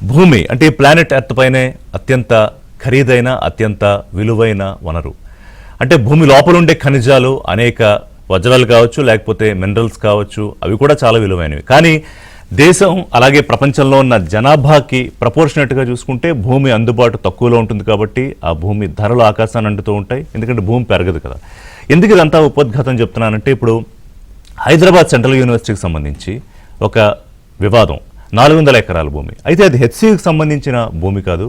భూమి అంటే ఈ ప్లానెట్ ఎర్త్ పైనే అత్యంత ఖరీదైన అత్యంత విలువైన వనరు. అంటే భూమి లోపల ఉండే ఖనిజాలు అనేక వజ్రాలు కావచ్చు, లేకపోతే మినరల్స్ కావచ్చు, అవి కూడా చాలా విలువైనవి. కానీ దేశం అలాగే ప్రపంచంలో ఉన్న జనాభాకి ప్రపోర్షనేట్గా చూసుకుంటే భూమి అందుబాటు తక్కువలో ఉంటుంది. కాబట్టి ఆ భూమి ధరలు ఆకాశాన్ని అంటుతూ ఉంటాయి, ఎందుకంటే భూమి పెరగదు కదా. ఎందుకు ఇదంతా ఉపోద్ఘాతం చెప్తున్నానంటే, ఇప్పుడు హైదరాబాద్ సెంట్రల్ యూనివర్సిటీకి సంబంధించి ఒక వివాదం, 400 ఎకరాల భూమి. అయితే అది హెచ్సికి సంబంధించిన భూమి కాదు,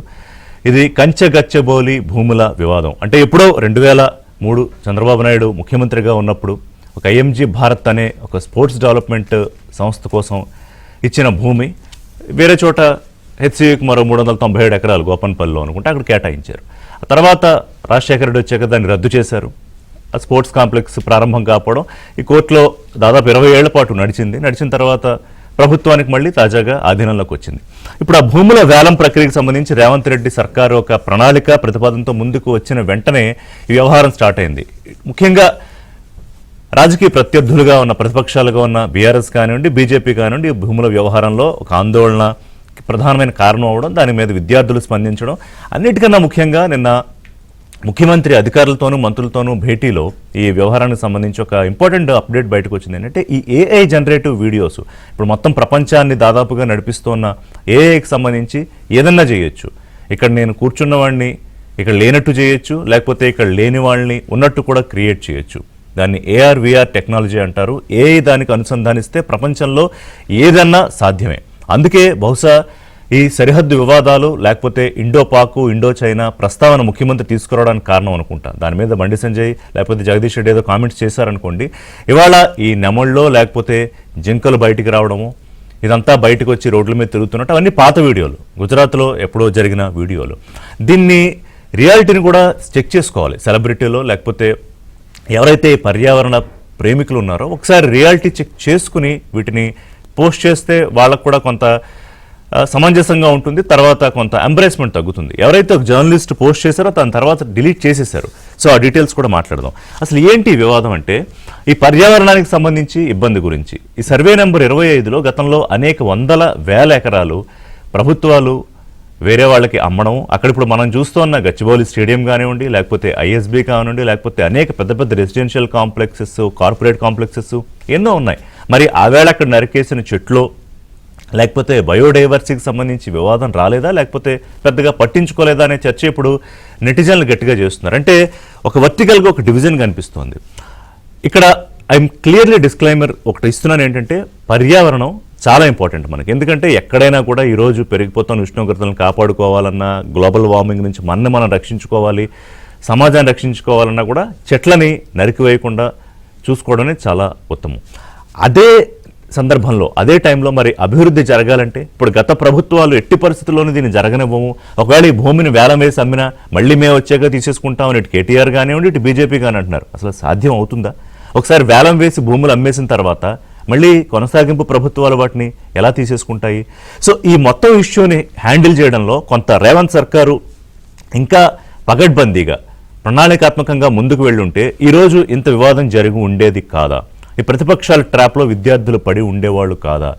ఇది కంచెగచ్చబోలి భూముల వివాదం. అంటే ఎప్పుడో 2003 చంద్రబాబు నాయుడు ముఖ్యమంత్రిగా ఉన్నప్పుడు ఒక ఐఎంజీ భారత్ అనే ఒక స్పోర్ట్స్ డెవలప్మెంట్ సంస్థ కోసం ఇచ్చిన భూమి వేరే చోట హెచ్సికి మరో 397 ఎకరాలు గోపన్పల్లిలో అనుకుంటే అక్కడ కేటాయించారు. ఆ తర్వాత రాజశేఖర రెడ్డి వచ్చాక దాన్ని రద్దు చేశారు. ఆ స్పోర్ట్స్ కాంప్లెక్స్ ప్రారంభం కాకపోవడం ఈ కోర్టులో దాదాపు 20 ఏళ్ల పాటు నడిచిన తర్వాత ప్రభుత్వానికి మళ్ళీ తాజాగా ఆధీనంలోకి వచ్చింది. ఇప్పుడు ఆ భూముల వేలం ప్రక్రియకు సంబంధించి రేవంత్ రెడ్డి సర్కారు ఒక ప్రణాళిక ప్రతిపాదనతో ముందుకు వచ్చిన వెంటనే ఈ వ్యవహారం స్టార్ట్ అయింది. ముఖ్యంగా రాజకీయ ప్రత్యర్థులుగా ఉన్న ప్రతిపక్షాలుగా ఉన్న బీఆర్ఎస్ కానివ్వండి, బీజేపీ కానివ్వండి, భూముల వ్యవహారంలో ఒక ఆందోళన ప్రధానమైన కారణం అవడం, దాని మీద విద్యార్థులు స్పందించడం, అన్నిటికన్నా ముఖ్యంగా నిన్న ముఖ్యమంత్రి అధికారులతోనూ మంత్రులతోనూ భేటీలో ఈ వ్యవహారానికి సంబంధించి ఒక ఇంపార్టెంట్ అప్డేట్ బయటకు వచ్చింది. ఏంటంటే ఈ ఏఐ జనరేటివ్ వీడియోస్ ఇప్పుడు మొత్తం ప్రపంచాన్ని దాదాపుగా నడిపిస్తున్న ఏఐకి సంబంధించి ఏదన్నా చేయొచ్చు. ఇక్కడ నేను కూర్చున్న వాడిని ఇక్కడ లేనట్టు చేయొచ్చు, లేకపోతే ఇక్కడ లేని వాళ్ళని ఉన్నట్టు కూడా క్రియేట్ చేయొచ్చు. దాన్ని ఏఆర్ విఆర్ టెక్నాలజీ అంటారు. ఏఐ దానికి అనుసంధానిస్తే ప్రపంచంలో ఏదన్నా సాధ్యమే. అందుకే బహుశా ఈ సరిహద్దు వివాదాలు లేకపోతే ఇండో చైనా ప్రస్తావన ముఖ్యమంత్రి తీసుకురావడానికి కారణం అనుకుంటా. దాని మీద బండి సంజయ్ లేకపోతే జగదీష్ రెడ్డి ఏదో కామెంట్స్ చేశారనుకోండి, ఇవాళ ఈ నెమళ్ళలో లేకపోతే జింకలు బయటికి రావడము, ఇదంతా బయటకు వచ్చి రోడ్ల మీద తిరుగుతున్నట్టు అవన్నీ పాత వీడియోలు, గుజరాత్లో ఎప్పుడో జరిగిన వీడియోలు. దీన్ని రియాలిటీని కూడా చెక్ చేసుకోవాలి సెలబ్రిటీలో, లేకపోతే ఎవరైతే పర్యావరణ ప్రేమికులు ఉన్నారో ఒకసారి రియాలిటీ చెక్ చేసుకుని వీటిని పోస్ట్ చేస్తే వాళ్ళకు కూడా కొంత సమంజసంగా ఉంటుంది. తర్వాత కొంత ఎంబ్రేస్మెంట్ తగ్గుతుంది. ఎవరైతే ఒక జర్నలిస్ట్ పోస్ట్ చేశారో దాని తర్వాత డిలీట్ చేసేశారు. సో ఆ డీటెయిల్స్ కూడా మాట్లాడదాం. అసలు ఏంటి వివాదం అంటే, ఈ పర్యావరణానికి సంబంధించి ఇబ్బంది గురించి ఈ సర్వే నెంబర్ 25లో గతంలో అనేక వందల వేల ఎకరాలు ప్రభుత్వాలు వేరే వాళ్ళకి అమ్మడం, అక్కడ ఇప్పుడు మనం చూస్తున్న గచ్చిబౌలి స్టేడియం కానివ్వండి, లేకపోతే ఐఎస్బీ కానివ్వండి, లేకపోతే అనేక పెద్ద పెద్ద రెసిడెన్షియల్ కాంప్లెక్సెస్, కార్పొరేట్ కాంప్లెక్సెస్ ఎన్నో ఉన్నాయి. మరి ఆవేళ అక్కడ నరికేసిన చెట్లు లేకపోతే బయోడైవర్సిటీకి సంబంధించి వివాదం రాలేదా, లేకపోతే పెద్దగా పట్టించుకోలేదా అనే చర్చ ఇప్పుడు నెటిజన్లు గట్టిగా చేస్తున్నారు. అంటే ఒక వర్టికల్గా ఒక డివిజన్ కనిపిస్తోంది. ఇక్కడ ఐఎమ్ క్లియర్లీ డిస్క్లైమర్ ఒకటి ఇస్తున్నాను, ఏంటంటే పర్యావరణం చాలా ఇంపార్టెంట్ మనకి. ఎందుకంటే ఎక్కడైనా కూడా ఈరోజు పెరిగిపోతున్న ఉష్ణోగ్రతలను కాపాడుకోవాలన్నా, గ్లోబల్ వార్మింగ్ నుంచి మనం రక్షించుకోవాలి, సమాజాన్ని రక్షించుకోవాలన్నా కూడా చెట్లని నరికివేయకుండా చూసుకోవడం అనేది చాలా ఉత్తమం. అదే సందర్భంలో అదే టైంలో మరి అభివృద్ధి జరగాలంటే ఇప్పుడు గత ప్రభుత్వాలు ఎట్టి పరిస్థితుల్లోనూ దీన్ని జరగనివ్వము, ఒకవేళ ఈ భూమిని వేలం వేసి అమ్మినా మళ్ళీ మేము వచ్చాక తీసేసుకుంటామని ఇటు కేటీఆర్ కానివ్వండి, ఇటు బీజేపీ కానీ అంటున్నారు. అసలు సాధ్యం అవుతుందా? ఒకసారి వేలం వేసి భూములు అమ్మేసిన తర్వాత మళ్ళీ కొనసాగింపు ప్రభుత్వాలు వాటిని ఎలా తీసేసుకుంటాయి? సో ఈ మొత్తం ఇష్యూని హ్యాండిల్ చేయడంలో కొంత రేవంత్ సర్కారు ఇంకా పగడ్బందీగా ప్రణాళికాత్మకంగా ముందుకు వెళ్ళుంటే ఈరోజు ఇంత వివాదం జరిగి ఉండేది కాదా? ఈ ప్రతిపక్షాల ట్రాప్లో విద్యార్థులు పడి ఉండేవాళ్ళు కాదా?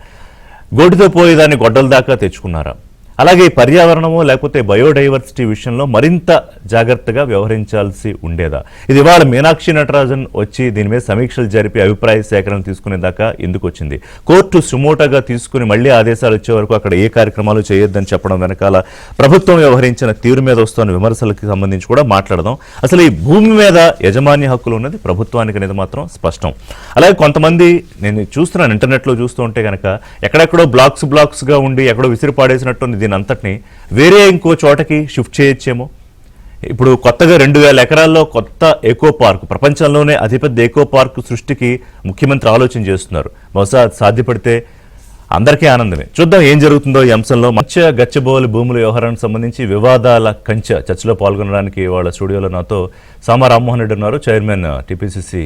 గోటితో పోయేదాన్ని గొడ్డల దాకా తెచ్చుకున్నారా? అలాగే పర్యావరణము లేకపోతే బయోడైవర్సిటీ విషయంలో మరింత జాగ్రత్తగా వ్యవహరించాల్సి ఉండేదా? ఇది ఇవాళ మీనాక్షి నటరాజన్ వచ్చి దీని మీద సమీక్షలు జరిపి అభిప్రాయ సేకరణ తీసుకునేదాకా ఎందుకు వచ్చింది? కోర్టు సుమోటోగా తీసుకుని మళ్ళీ ఆదేశాలు వచ్చే వరకు అక్కడ ఏ కార్యక్రమాలు చేయొద్దని చెప్పడం వెనకాల ప్రభుత్వం వ్యవహరించిన తీరు మీద వస్తున్న విమర్శలకు సంబంధించి కూడా మాట్లాడదాం. అసలు ఈ భూమి మీద యజమాన్య హక్కులు ఉన్నది ప్రభుత్వానికి అనేది మాత్రం స్పష్టం. అలాగే కొంతమంది నేను చూస్తున్నాను ఇంటర్నెట్లో చూస్తూ ఉంటే కనుక ఎక్కడెక్కడో బ్లాక్స్గా ఉండి ఎక్కడో విసిరి పాడేసినట్టు దీని అంతటిని వేరే ఇంకో చోటకి షిఫ్ట్ చేయొచ్చేమో. ఇప్పుడు కొత్తగా 2000 ఎకరాల్లో కొత్త ఎకో పార్క్, ప్రపంచంలోనే అతిపెద్ద ఎకో పార్క్ సృష్టికి ముఖ్యమంత్రి ఆలోచన చేస్తున్నారు. బహుశా సాధ్యపడితే అందరికీ ఆనందమే. చూద్దాం ఏం జరుగుతుందో ఈ అంశంలో. మత్స్య గచ్చబౌలి భూముల వ్యవహారానికి సంబంధించి వివాదాల కంచె చర్చలో పాల్గొనడానికి వాళ్ళ స్టూడియోలో నాతో సామా రామ్మోహన్ రెడ్డి ఉన్నారు, చైర్మన్ టీపీసీసీ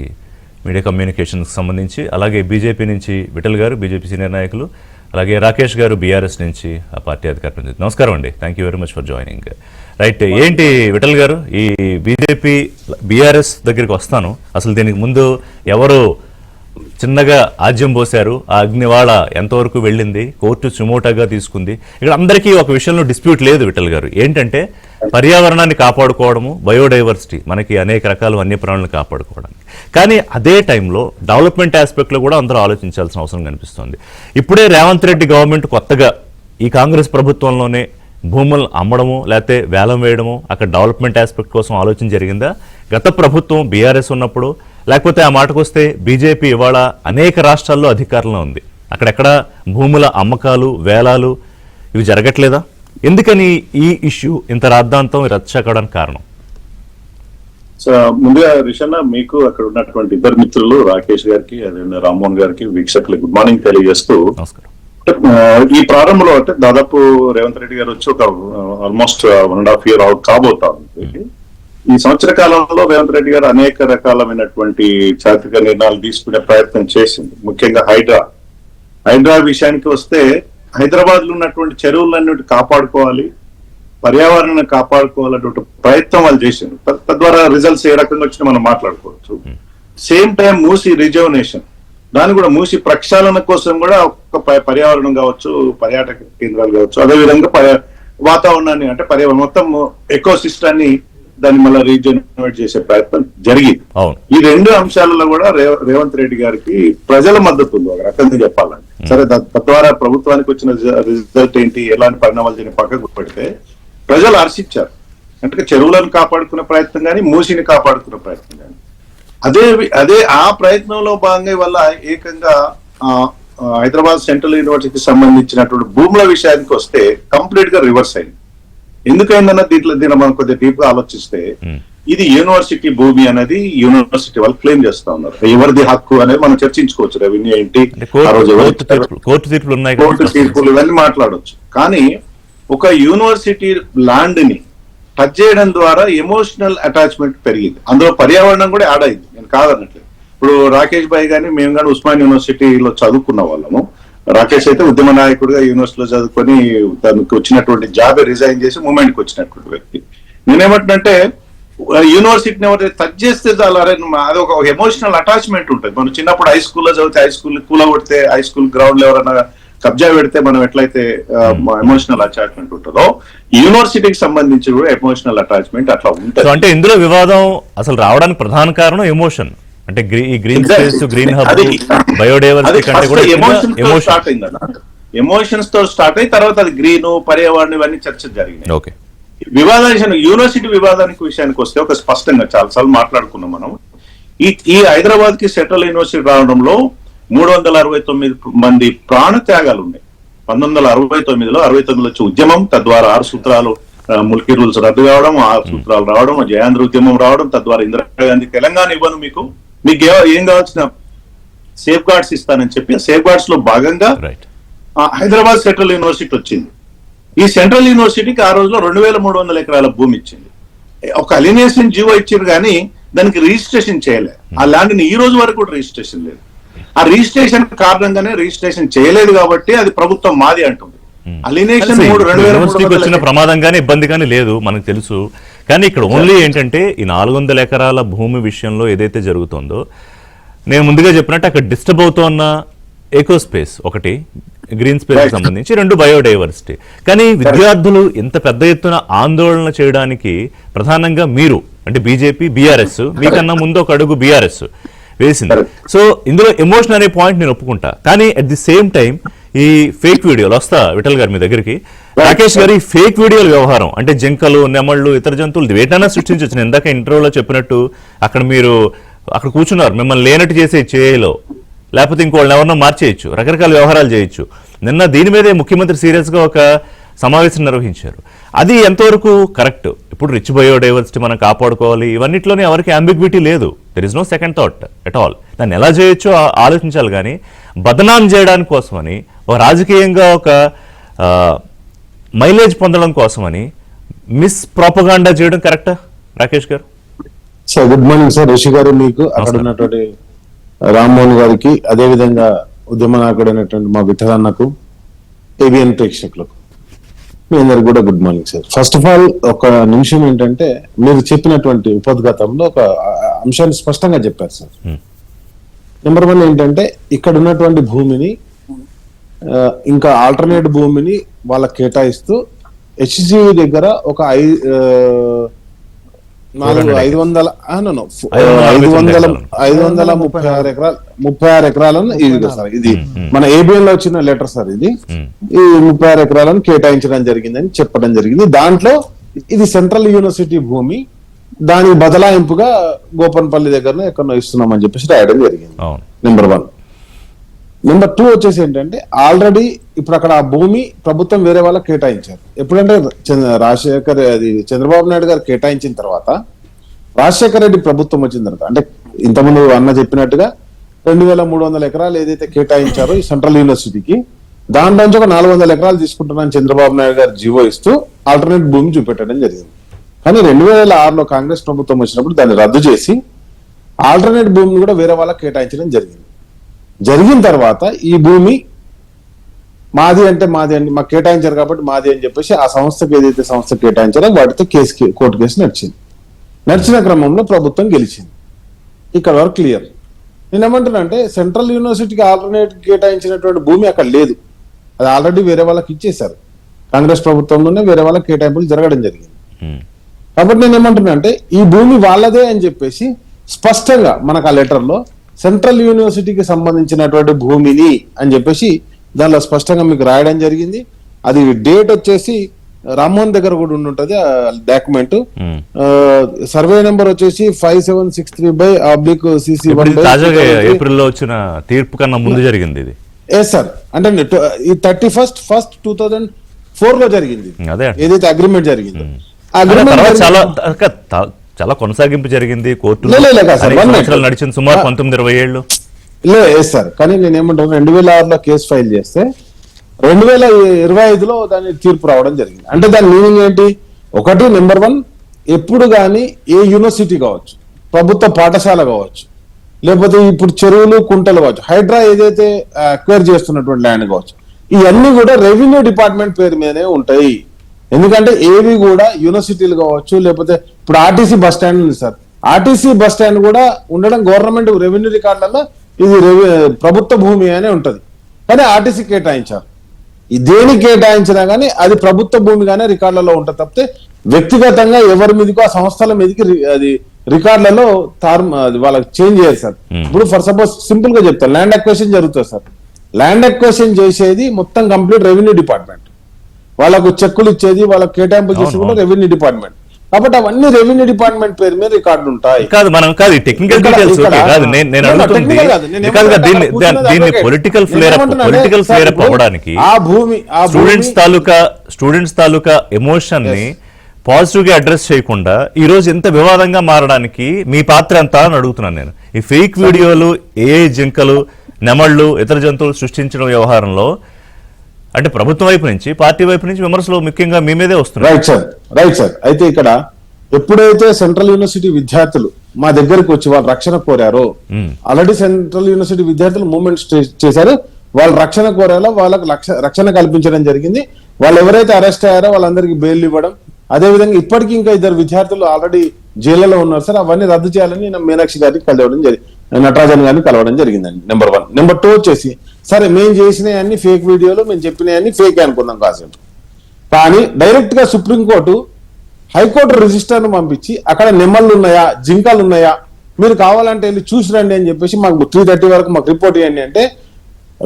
మీడియా కమ్యూనికేషన్కి సంబంధించి. అలాగే బీజేపీ నుంచి విఠల్ గారు, బీజేపీ సీనియర్ నాయకులు. అలాగే రాకేష్ గారు బీఆర్ఎస్ నుంచి ఆ పార్టీ అధికార ప్రతినిధి. నమస్కారం అండి, thank you very much for joining. Right, ఏంటి విఠల్ గారు, ఈ బీజేపీ బీఆర్ఎస్ దగ్గరికి వస్తాను. అసలు దీనికి ముందు ఎవరు చిన్నగా ఆజ్యం పోశారు. ఆ అగ్నివాళ ఎంతవరకు వెళ్ళింది, కోర్టు సుమోటాగా తీసుకుంది. ఇక్కడ అందరికీ ఒక విషయంలో డిస్ప్యూట్ లేదు విఠల్ గారు, ఏంటంటే పర్యావరణాన్ని కాపాడుకోవడము, బయోడైవర్సిటీ, మనకి అనేక రకాల వన్యప్రాణులను కాపాడుకోవడానికి. కానీ అదే టైంలో డెవలప్మెంట్ ఆస్పెక్ట్లో కూడా అందరూ ఆలోచించాల్సిన అవసరం కనిపిస్తోంది. ఇప్పుడే రేవంత్ రెడ్డి గవర్నమెంట్ కొత్తగా ఈ కాంగ్రెస్ ప్రభుత్వంలోనే భూములను అమ్మడము లేకపోతే వేలం వేయడము, అక్కడ డెవలప్మెంట్ ఆస్పెక్ట్ కోసం ఆలోచన జరిగిందా? గత ప్రభుత్వం బీఆర్ఎస్ ఉన్నప్పుడు, లేకపోతే ఆ మాటకు వస్తే బీజేపీ ఇవాళ అనేక రాష్ట్రాల్లో అధికారంలో ఉంది, అక్కడెక్కడ భూముల అమ్మకాలు వేలాలు ఇవి జరగట్లేదా? ఎందుకని ఈ ఇష్యూ ఇంత రాద్ధాంతం రచ్చకడానికి కారణం? సో ముందుగా రిషన్న, మీకు అక్కడ ఉన్నటువంటి ఇద్దరు మిత్రులు రాకేష్ గారికి అదే రామ్మోహన్ గారికి వీక్షకులు గుడ్ మార్నింగ్ తెలియజేస్తూ, నమస్కారం. ఈ ప్రారంభంలో అంటే దాదాపు రేవంత్ రెడ్డి గారు వచ్చి ఒక ఆల్మోస్ట్ 1.5 year అవుట్ కాబోతా ఉంది. ఈ సంవత్సర కాలంలో రేవంత్ రెడ్డి గారు అనేక రకాలమైనటువంటి చారిత్రక నిర్ణయాలు తీసుకునే ప్రయత్నం చేసింది. ముఖ్యంగా హైడ్రా విషయానికి వస్తే, హైదరాబాద్ లో ఉన్నటువంటి చెరువులన్నిటి కాపాడుకోవాలి, పర్యావరణాన్ని కాపాడుకోవాలన్నటువంటి ప్రయత్నం వాళ్ళు చేసింది. తద్వారా రిజల్ట్స్ ఏ రకంగా వచ్చినా మనం మాట్లాడుకోవచ్చు. సేమ్ టైం మూసి రిజర్వనేషన్, దాన్ని కూడా మూసి ప్రక్షాళన కోసం కూడా ఒక పర్యావరణం కావచ్చు, పర్యాటక కేంద్రాలు కావచ్చు, అదేవిధంగా వాతావరణాన్ని అంటే పర్యావరణం మొత్తం ఎకో సిస్టాన్ని దాన్ని మళ్ళీ రీజనరేట్ చేసే ప్రయత్నం జరిగింది. ఈ రెండు అంశాలలో కూడా రేవంత్ రెడ్డి గారికి ప్రజల మద్దతు ఉంది ఒక రకంగా చెప్పాలంటే. సరే, తద్వారా ప్రభుత్వానికి వచ్చిన రిజల్ట్ ఏంటి, ఎలాంటి పరిణామాలు జరిగిన పక్కకు పెడితే ప్రజలు హర్షించారు. అంటే చెరువులను కాపాడుకునే ప్రయత్నం కానీ, మూసిని కాపాడుకునే ప్రయత్నం కానీ, అదే ఆ ప్రయత్నంలో భాగంగా వల్ల ఏకంగా హైదరాబాద్ సెంట్రల్ యూనివర్సిటీకి సంబంధించినటువంటి భూముల విషయానికి వస్తే కంప్లీట్ గా రివర్స్ అయింది. ఎందుకైందన్న దీంట్లో మనం కొద్దిగా డీప్ గా ఆలోచిస్తే, ఇది యూనివర్సిటీ భూమి అనేది యూనివర్సిటీ వాళ్ళు క్లెయిమ్ చేస్తా ఉన్నారు. ఎవరిది హక్కు అనేది మనం చర్చించుకోవచ్చు. రెవెన్యూ ఏంటి, కోర్టు తీర్పులు ఇవన్నీ మాట్లాడవచ్చు. కానీ ఒక యూనివర్సిటీ ల్యాండ్ ని టచ్ చేయడం ద్వారా ఎమోషనల్ అటాచ్మెంట్ పెరిగింది. అందులో పర్యావరణం కూడా యాడ్ అయింది, నేను కాదన్నట్లేదు. ఇప్పుడు రాకేష్ భాయ్ గానీ మేము కానీ ఉస్మాన్ యూనివర్సిటీలో చదువుకున్న వాళ్ళము. రాకేష్ అయితే ఉద్యమ నాయకుడిగా యూనివర్సిటీలో చదువుకొని తనకు వచ్చినటువంటి జాబ్ రిజైన్ చేసి మూవ్మెంట్ కి వచ్చినటువంటి వ్యక్తి. నేనేమంటున్నంటే, యూనివర్సిటీని ఎవరైతే టచ్ చేస్తే చాలా అది ఒక ఎమోషనల్ అటాచ్మెంట్ ఉంటుంది. మనం చిన్నప్పుడు హై స్కూల్లో చదివితే హై స్కూల్ కూలగొడితే, హై స్కూల్ గ్రౌండ్ లో ఎవరైనా కబ్జా పెడితే మనం ఎట్లయితే ఎమోషనల్ అటాచ్మెంట్ ఉంటుందో, యూనివర్సిటీకి సంబంధించి కూడా ఎమోషనల్ అటాచ్మెంట్ అట్లా ఉంటుంది. అంటే ఇందులో వివాదం అసలు రావడానికి ప్రధాన కారణం ఎమోషన్. అంటే ఈ green space, green hub, biodiversity కంటే కూడా ఎమోషన్స్ తో స్టార్ట్ అయ్యి తర్వాత అది గ్రీన్, పర్యావరణం ఇవన్నీ చర్చలు జరిగినాయి. వివాదానికి యూనివర్సిటీ విషయానికి వస్తే ఒక స్పష్టంగా చాలా సార్లు మాట్లాడుకున్నాం మనం. ఈ హైదరాబాద్ కి సెంట్రల్ యూనివర్సిటీ రావడంలో 369 మంది ప్రాణ త్యాగాలు ఉన్నాయి. 1969లో 69 వచ్చి ఉద్యమం, తద్వారా 6 సూత్రాలు ముల్కీ రూల్స్ రద్దు కావడం, 6 సూత్రాలు రావడం, జయాంధ్ర ఉద్యమం రావడం, తద్వారా ఇందిరాగాంధీ తెలంగాణ ఇవ్వను మీకు ఏం కావాల్సిన సేఫ్ గార్డ్స్ ఇస్తానని చెప్పి ఆ సేఫ్ గార్డ్స్ లో భాగంగా హైదరాబాద్ సెంట్రల్ యూనివర్సిటీ వచ్చింది. ఈ సెంట్రల్ యూనివర్సిటీకి ఆ రోజులో 2300 ఎకరాల భూమి ఇచ్చింది. ఒక అలినేషన్ జీవో ఇచ్చింది కానీ దానికి రిజిస్ట్రేషన్ చేయలేదు. ఆ ల్యాండ్ ని ఈ రోజు వరకు కూడా రిజిస్ట్రేషన్ లేదు. ఆ రిజిస్ట్రేషన్ కారణంగానే రిజిస్ట్రేషన్ చేయలేదు కాబట్టి అది ప్రభుత్వం మాది అంటుంది. అలినేషన్ వచ్చిన ప్రమాదం కానీ ఇబ్బంది కానీ లేదు మనకు తెలుసు. కానీ ఇక్కడ ఓన్లీ ఏంటంటే ఈ 400 ఎకరాల భూమి విషయంలో ఏదైతే జరుగుతుందో, నేను ముందుగా చెప్పినట్టు అక్కడ డిస్టర్బ్ అవుతున్న ఎకో స్పేస్ ఒకటి, గ్రీన్ స్పేస్ సంబంధించి 2 బయోడైవర్సిటీ. కానీ విద్యార్థులు ఇంత పెద్ద ఎత్తున ఆందోళన చేయడానికి ప్రధానంగా మీరు అంటే బీజేపీ, బీఆర్ఎస్ మీకన్నా ముందు ఒక అడుగు బీఆర్ఎస్ వేసింది. సో ఇందులో ఎమోషన్ అనే పాయింట్ నేను ఒప్పుకుంటా. కానీ అట్ ది సేమ్ టైం ఈ ఫేక్ వీడియోలు వస్తా విఠల్ గారు మీ దగ్గరికి. రాకేష్ గారు, ఈ ఫేక్ వీడియోల వ్యవహారం అంటే జింకలు, నెమళ్ళు, ఇతర జంతువులు వేటైనా సృష్టించవచ్చు. నేను ఇందాక ఇంటర్వ్యూలో చెప్పినట్టు అక్కడ కూర్చున్నారు, మిమ్మల్ని లేనట్టు చేసే చేయలో, లేకపోతే ఇంకోళ్ళని ఎవరినో మార్చేయచ్చు, రకరకాల వ్యవహారాలు చేయొచ్చు. నిన్న దీని మీదే ముఖ్యమంత్రి సీరియస్ గా ఒక సమావేశం నిర్వహించారు. అది ఎంతవరకు కరెక్ట్? ఇప్పుడు రిచ్ బయోడైవర్సిటీ మనం కాపాడుకోవాలి, ఇవన్నిట్లోనే ఎవరికి అంబిగ్విటీ లేదు. There is no second thought at all. దాన్ని ఎలా చేయొచ్చో ఆలోచించాలి. కానీ బదనాం చేయడానికి కోసమని, ఒక రాజకీయంగా ఒక మైలేజ్ పొందడం కోసమని మిస్ ప్రాపగాండా చేయడం కరెక్టా రాకేష్ గారు? Sir good morning sir. Rishi గారు, మీకు అక్కడ ఉన్నటువంటి రామ్మోహన్ గారికి, అదేవిధంగా ఉద్యమ నాయకుడైనటువంటి మా విఠలన్నకు, ఏబిఎన్ ప్రేక్షకులకు, మీ అందరికి కూడా good morning sir. First of all ఒక నిమిషం ఏంటంటే, మీరు చెప్పినటువంటి ఉపోద్ఘాతంలో ఒక అంశాన్ని స్పష్టంగా చెప్పారు సార్. నెంబర్ 1 ఏంటంటే ఇక్కడ ఉన్నటువంటి భూమిని ఇంకా ఆల్టర్నేట్ భూమిని వాళ్ళకి కేటాయిస్తూ హెచ్సివి దగ్గర ఒక 536 ఎకరాలను ఇది సార్, ఇది మన ఏబిఎన్ లో వచ్చిన లెటర్ సార్, ఇది ఈ 36 ఎకరాలను కేటాయించడం జరిగిందని చెప్పడం జరిగింది. దాంట్లో ఇది సెంట్రల్ యూనివర్సిటీ భూమి, దానికి బదలాయింపుగా గోపన్పల్లి దగ్గర ఎక్కడో ఇస్తున్నామని చెప్పేసి రాయడం జరిగింది. నెంబర్ 1. నెంబర్ 2 వచ్చేసి ఏంటంటే ఆల్రెడీ ఇప్పుడు అక్కడ ఆ భూమి ప్రభుత్వం వేరే వాళ్ళకి కేటాయించారు. ఎప్పుడంటే చంద్రబాబు నాయుడు గారు కేటాయించిన తర్వాత రాజశేఖర రెడ్డి ప్రభుత్వం వచ్చిన తర్వాత, అంటే ఇంతకుముందు అన్న చెప్పినట్టుగా 2300 ఎకరాలు ఏదైతే కేటాయించారో ఈ సెంట్రల్ యూనివర్సిటీకి, దాంట్లోంచి ఒక 400 ఎకరాలు తీసుకుంటున్నాను చంద్రబాబు నాయుడు గారు జీవో ఇస్తూ ఆల్టర్నేట్ భూమి చూపెట్టడం జరిగింది. కానీ 2006లో కాంగ్రెస్ ప్రభుత్వం వచ్చినప్పుడు దాన్ని రద్దు చేసి ఆల్టర్నేట్ భూమిని కూడా వేరే వాళ్ళకి కేటాయించడం జరిగింది. జరిగిన తర్వాత ఈ భూమి మాది అంటే మాది అని మాకు కేటాయించారు కాబట్టి మాది అని చెప్పేసి ఆ సంస్థకి ఏదైతే సంస్థ కేటాయించారో వాటితో కోర్టు కేసు నడిచిన క్రమంలో ప్రభుత్వం గెలిచింది. ఇక్కడ వరకు క్లియర్. నేనేమంటున్నా అంటే సెంట్రల్ యూనివర్సిటీకి ఆల్టర్నేట్ కేటాయించినటువంటి భూమి అక్కడ లేదు, అది ఆల్రెడీ వేరే వాళ్ళకి ఇచ్చేశారు. కాంగ్రెస్ ప్రభుత్వంలోనే వేరే వాళ్ళకి కేటాయింపులు జరగడం జరిగింది. కాబట్టి నేను ఏమంటున్నా అంటే ఈ భూమి వాళ్ళదే అని చెప్పేసి స్పష్టంగా మనకు ఆ లెటర్ లో సెంట్రల్ యూనివర్సిటీకి సంబంధించినటువంటి భూమిని అని చెప్పేసి దానిలో స్పష్టంగా మీకు రాయడం జరిగింది. అది డేట్ వచ్చేసి రామ్మోహన్ దగ్గర కూడా ఉండుంటది ఆ డాక్యుమెంట్. సర్వే నెంబర్ వచ్చేసి 5763/CC1 ఏప్రిల్ లో వచ్చిన తీర్పు కన్నా ముందు జరిగింది ఇది. ఎస్ సార్, అంటే 31/1/2004 లో జరిగింది ఏదైతే అగ్రిమెంట్ జరిగింది. చాలా కొనసాగింపు జరిగింది కోర్టు నడిచింది సుమారు 19-20 ఏళ్ళు. లేదు సార్, కానీ నేను ఏమంటాను 2006లో కేసు ఫైల్ చేస్తే 2025లో దాని తీర్పు రావడం జరిగింది. అంటే దాని మీనింగ్ ఏంటి? ఒకటి నెంబర్ 1, ఎప్పుడు కానీ ఏ యూనివర్సిటీ కావచ్చు, ప్రభుత్వ పాఠశాల కావచ్చు, లేకపోతే ఇప్పుడు చెరువులు కుంటలు కావచ్చు, హైడ్రా ఏదైతే అక్వైర్ చేస్తున్నటువంటి ల్యాండ్ కావచ్చు, ఇవన్నీ కూడా రెవెన్యూ డిపార్ట్మెంట్ పేరు మీదనే ఉంటాయి. ఎందుకంటే ఏవి కూడా యూనివర్సిటీలు కావచ్చు, లేకపోతే ఇప్పుడు ఆర్టీసీ బస్ స్టాండ్ ఉంది సార్, ఆర్టీసీ బస్ స్టాండ్ కూడా ఉండడం గవర్నమెంట్ రెవెన్యూ రికార్డులలో ఇది ప్రభుత్వ భూమి అనే ఉంటది. కానీ ఆర్టీసీ కేటాయించారు. దేనికి కేటాయించినా కానీ అది ప్రభుత్వ భూమిగానే రికార్డులలో ఉంటుంది తప్పితే వ్యక్తిగతంగా ఎవరి మీదకో ఆ సంస్థల మీదకి అది రికార్డులలో వాళ్ళకి చేంజ్ చేయరు సార్. ఇప్పుడు ఫర్ సపోజ్ సింపుల్ గా చెప్తారు, ల్యాండ్ అక్వేషన్ జరుగుతుంది సార్. ల్యాండ్ అక్వేషన్ చేసేది మొత్తం కంప్లీట్ రెవెన్యూ డిపార్ట్మెంట్, వాళ్ళకు చెక్కులు ఇచ్చేది, వాళ్ళకి కేటాయింపులు చేసేది కూడా రెవెన్యూ డిపార్ట్మెంట్. కాబట్టి అవన్నీ రెవెన్యూ డిపార్ట్మెంట్ పేరు మీద రికార్డు ఉంటాయి. కాదు మనం కాదు టెక్నికల్ డీటెయిల్స్ కాదు, నేను అడుగుతుంది దీన్ని పొలిటికల్ ఫ్లేర్ అప్ అవ్వడానికి స్టూడెంట్స్ తాలూకా ఎమోషన్ ని పాజిటివ్ గా అడ్రస్ చేయకుండా ఈ రోజు ఎంత వివాదంగా మారడానికి మీ పాత్ర ఎంత అని అడుగుతున్నాను నేను. ఈ ఫేక్ వీడియోలు, ఏఐ జింకలు, నెమళ్లు, ఇతర జంతువులు సృష్టించడం వ్యవహారంలో అంటే ప్రభుత్వం వైపు నుంచి, పార్టీ వైపు నుంచి విమర్శలు ముఖ్యంగా మీ మీదే వస్తున్నాయి. Right sir. అయితే ఇక్కడ ఎప్పుడైతే సెంట్రల్ యూనివర్సిటీ విద్యార్థులు మా దగ్గరకు వచ్చి వాళ్ళు రక్షణ కోరారో, ఆల్రెడీ సెంట్రల్ యూనివర్సిటీ విద్యార్థులు మూవ్మెంట్ చేశారు, వాళ్ళు రక్షణ కోరారో వాళ్ళకి రక్షణ కల్పించడం జరిగింది. వాళ్ళు ఎవరైతే అరెస్ట్ అయ్యారో వాళ్ళందరికీ బెయిల్ ఇవ్వడం, అదేవిధంగా ఇప్పటికీ ఇంకా 2 విద్యార్థులు ఆల్రెడీ జైల్లో ఉన్నారు సార్, అవన్నీ రద్దు చేయాలని మీనాక్షి గారికి కలవడం జరిగింది, నటరాజన్ గారిని కలవడం జరిగిందండి. నెంబర్ 1. నెంబర్ 2 వచ్చేసి సరే మేము చేసినవి అన్ని ఫేక్ వీడియోలు, మేము చెప్పినవన్నీ ఫేక్ అనుకుందాం కాసేపు. కానీ డైరెక్ట్ గా సుప్రీంకోర్టు హైకోర్టు రిజిస్టర్ను పంపించి అక్కడ నెమ్మళ్ళు ఉన్నాయా, జింకలు ఉన్నాయా, మీరు కావాలంటే వెళ్ళి చూసి రండి అని చెప్పేసి మాకు 3:30 వరకు మాకు రిపోర్ట్ ఇవ్వండి అంటే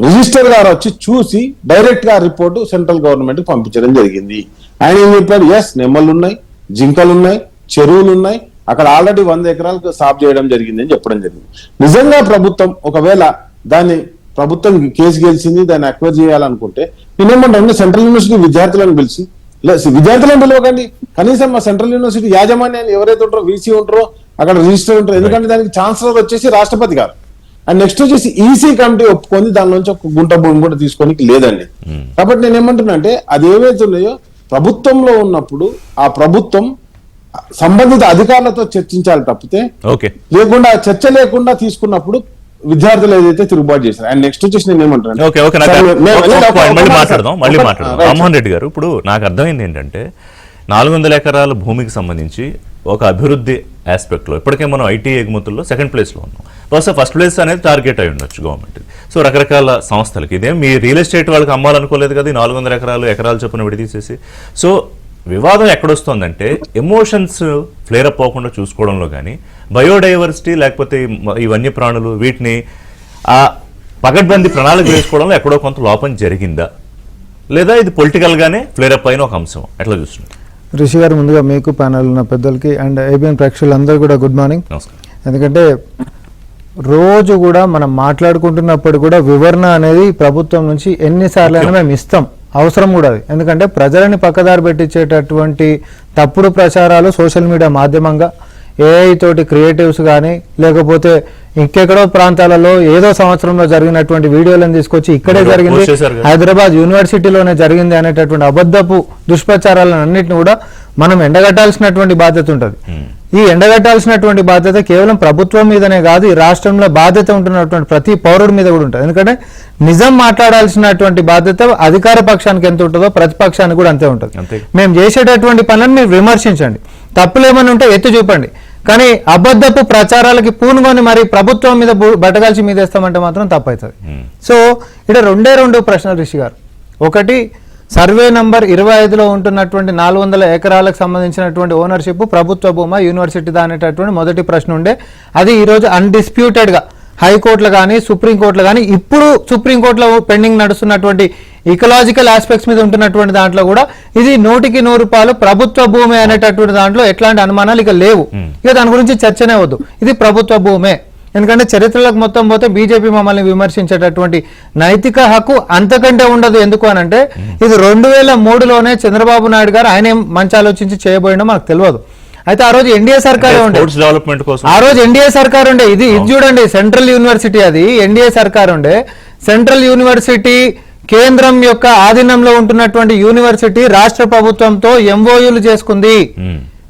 రిజిస్టర్ గారు వచ్చి చూసి డైరెక్ట్ గా రిపోర్టు సెంట్రల్ గవర్నమెంట్ పంపించడం జరిగింది. ఆయన ఏం చెప్పాడు? ఎస్, నెమ్మళ్ళు ఉన్నాయి, జింకలు ఉన్నాయి, చెరువులు ఉన్నాయి, అక్కడ ఆల్రెడీ 100 ఎకరాలకు సాఫ్ చేయడం జరిగింది అని చెప్పడం జరిగింది. నిజంగా ప్రభుత్వం ఒకవేళ దాన్ని ప్రభుత్వం కేసు గెలిచింది దాన్ని అక్వైర్ చేయాలనుకుంటే నేనేమంటాను, సెంట్రల్ యూనివర్సిటీ విద్యార్థులను పిలిచి, విద్యార్థులను పిలవకండి, కనీసం మా సెంట్రల్ యూనివర్సిటీ యాజమాన్యాన్ని ఎవరైతే ఉంటారో, వీసీ ఉంటారో, అక్కడ రిజిస్టర్ ఉంటారో, ఎందుకంటే దానికి ఛాన్సలర్ వచ్చేసి రాష్ట్రపతి గారు, అండ్ నెక్స్ట్ వచ్చేసి ఈసీ కమిటీ ఒప్పుకొని దానిలోంచి ఒక గుంట భూమి కూడా తీసుకోనికి లేదండి. కాబట్టి నేను ఏమంటున్నా అంటే అది ఏవైతే ఉన్నాయో ప్రభుత్వంలో ఉన్నప్పుడు ఆ ప్రభుత్వం సంబంధిత అధికారులతో చర్చించాలి తప్పితే లేకుండా చర్చ లేకుండా తీసుకున్నప్పుడు విద్యార్థులు ఏదైతే తిరుగుబాటు చేశారు. అండ్ నెక్స్ట్ వచ్చేసి నేను ఏమంటాను, రామ్మోహన్ రెడ్డి గారు, ఇప్పుడు నాకు అర్థమైంది ఏంటంటే 400 ఎకరాల భూమికి సంబంధించి ఒక అభివృద్ధి ఆస్పెక్ట్లో ఇప్పటికే మనం ఐటీ ఎగుమతుల్లో సెకండ్ ప్లేస్లో ఉన్నాం. బహుశా ఫస్ట్ ప్లేస్ అనేది టార్గెట్ అయి ఉండొచ్చు గవర్నమెంట్. సో రకరకాల సంస్థలకి ఇదేం మీ రియల్ ఎస్టేట్ వాళ్ళకి అమ్మాలనుకోలేదు కదా, 400 ఎకరాలు చొప్పున విడితీసేసి. సో వివాదం ఎక్కడొస్తుందంటే ఎమోషన్స్ ఫ్లేరప్ అవ్వకుండా చూసుకోవడంలో కానీ, బయోడైవర్సిటీ లేకపోతే ఈ వన్యప్రాణులు వీటిని ఆ పగడ్బందీ ప్రణాళిక వేసుకోవడంలో ఎక్కడో కొంత లోపం జరిగిందా, లేదా ఇది పొలిటికల్గానే ఫ్లేరప్ అయిన ఒక అంశం ఎట్లా చూస్తున్నారు? రిషి గారు, ముందుగా మీకు ప్యానల్ ఉన్న పెద్దలకి అండ్ ఏబిఎన్ ప్రేక్షకులందరూ కూడా గుడ్ మార్నింగ్. నమస్కారం. ఎందుకంటే రోజు కూడా మనం మాట్లాడుకుంటున్నప్పుడు కూడా వివరణ అనేది ప్రభుత్వం నుంచి ఎన్నిసార్లు అయినా మేము ఇస్తాం, అవసరం కూడా అది. ఎందుకంటే ప్రజలని పక్కదారి పెట్టించేటటువంటి తప్పుడు ప్రచారాలు సోషల్ మీడియా మాధ్యమంగా ఏఐ తోటి క్రియేటివ్స్ కానీ లేకపోతే ఇంకెక్కడో ప్రాంతాలలో ఏదో సంవత్సరంలో జరిగినటువంటి వీడియోలను తీసుకొచ్చి ఇక్కడే జరిగింది, హైదరాబాద్ యూనివర్సిటీలోనే జరిగింది అనేటటువంటి అబద్ధపు దుష్ప్రచారాలను అన్నింటిని కూడా మనం ఎండగట్టాల్సినటువంటి బాధ్యత ఉంటుంది. ఈ ఎండగట్టాల్సినటువంటి బాధ్యత కేవలం ప్రభుత్వం మీదనే కాదు, ఈ రాష్ట్రంలో బాధ్యత ఉంటున్నటువంటి ప్రతి పౌరుడి మీద కూడా ఉంటుంది. ఎందుకంటే నిజం మాట్లాడాల్సినటువంటి బాధ్యత అధికార పక్షానికి ఎంత ఉంటుందో ప్రతిపక్షానికి కూడా అంతే ఉంటుంది. మేము చేసేటటువంటి పనులను మీరు విమర్శించండి, తప్పులేమని ఉంటే ఎత్తి చూపండి, కానీ అబద్ధపు ప్రచారాలకి పూనుకొని మరి ప్రభుత్వం మీద బట్టగాల్చి మీదేస్తామంటే మాత్రం తప్పవుతుంది. సో ఇక్కడ రెండు ప్రశ్నలు రిషి గారు. ఒకటి, సర్వే నంబర్ 25లో ఉంటున్నటువంటి 400 ఎకరాలకు సంబంధించినటువంటి ఓనర్షిప్ ప్రభుత్వ భూమా యూనివర్సిటీదా అనేటటువంటి మొదటి ప్రశ్న ఉండే. అది ఈరోజు అన్డిస్ప్యూటెడ్గా హైకోర్టులో కానీ సుప్రీంకోర్టులో కానీ ఇప్పుడు సుప్రీంకోర్టులో పెండింగ్ నడుస్తున్నటువంటి ఇకలాజికల్ ఆస్పెక్ట్స్ మీద ఉంటున్నటువంటి దాంట్లో కూడా ఇది 100% ప్రభుత్వ భూమి అనేటటువంటి దాంట్లో ఎట్లాంటి అనుమానాలు ఇక లేవు. ఇక దాని గురించి చర్చనే వద్దు, ఇది ప్రభుత్వ భూమే. ఎందుకంటే చరిత్రలకు మొత్తం పోతే బీజేపీ మమ్మల్ని విమర్శించేటటువంటి నైతిక హక్కు అంతకంటే ఉండదు. ఎందుకు అనంటే ఇది 2003లోనే చంద్రబాబు నాయుడు గారు ఆయన మంచి ఆలోచించి చేయబోయినా మనకు తెలియదు. అయితే ఆ రోజు ఎన్డీఏ సర్కారే ఉండే, ఆ రోజు ఎన్డీఏ సర్కార్ ఉండే. ఇది చూడండి, సెంట్రల్ యూనివర్సిటీ, అది ఎన్డీఏ సర్కార్ ఉండే. సెంట్రల్ యూనివర్సిటీ కేంద్రం యొక్క ఆధీనంలో ఉంటున్నటువంటి యూనివర్సిటీ రాష్ట్ర ప్రభుత్వంతో ఎంఓయూలు చేసుకుంది,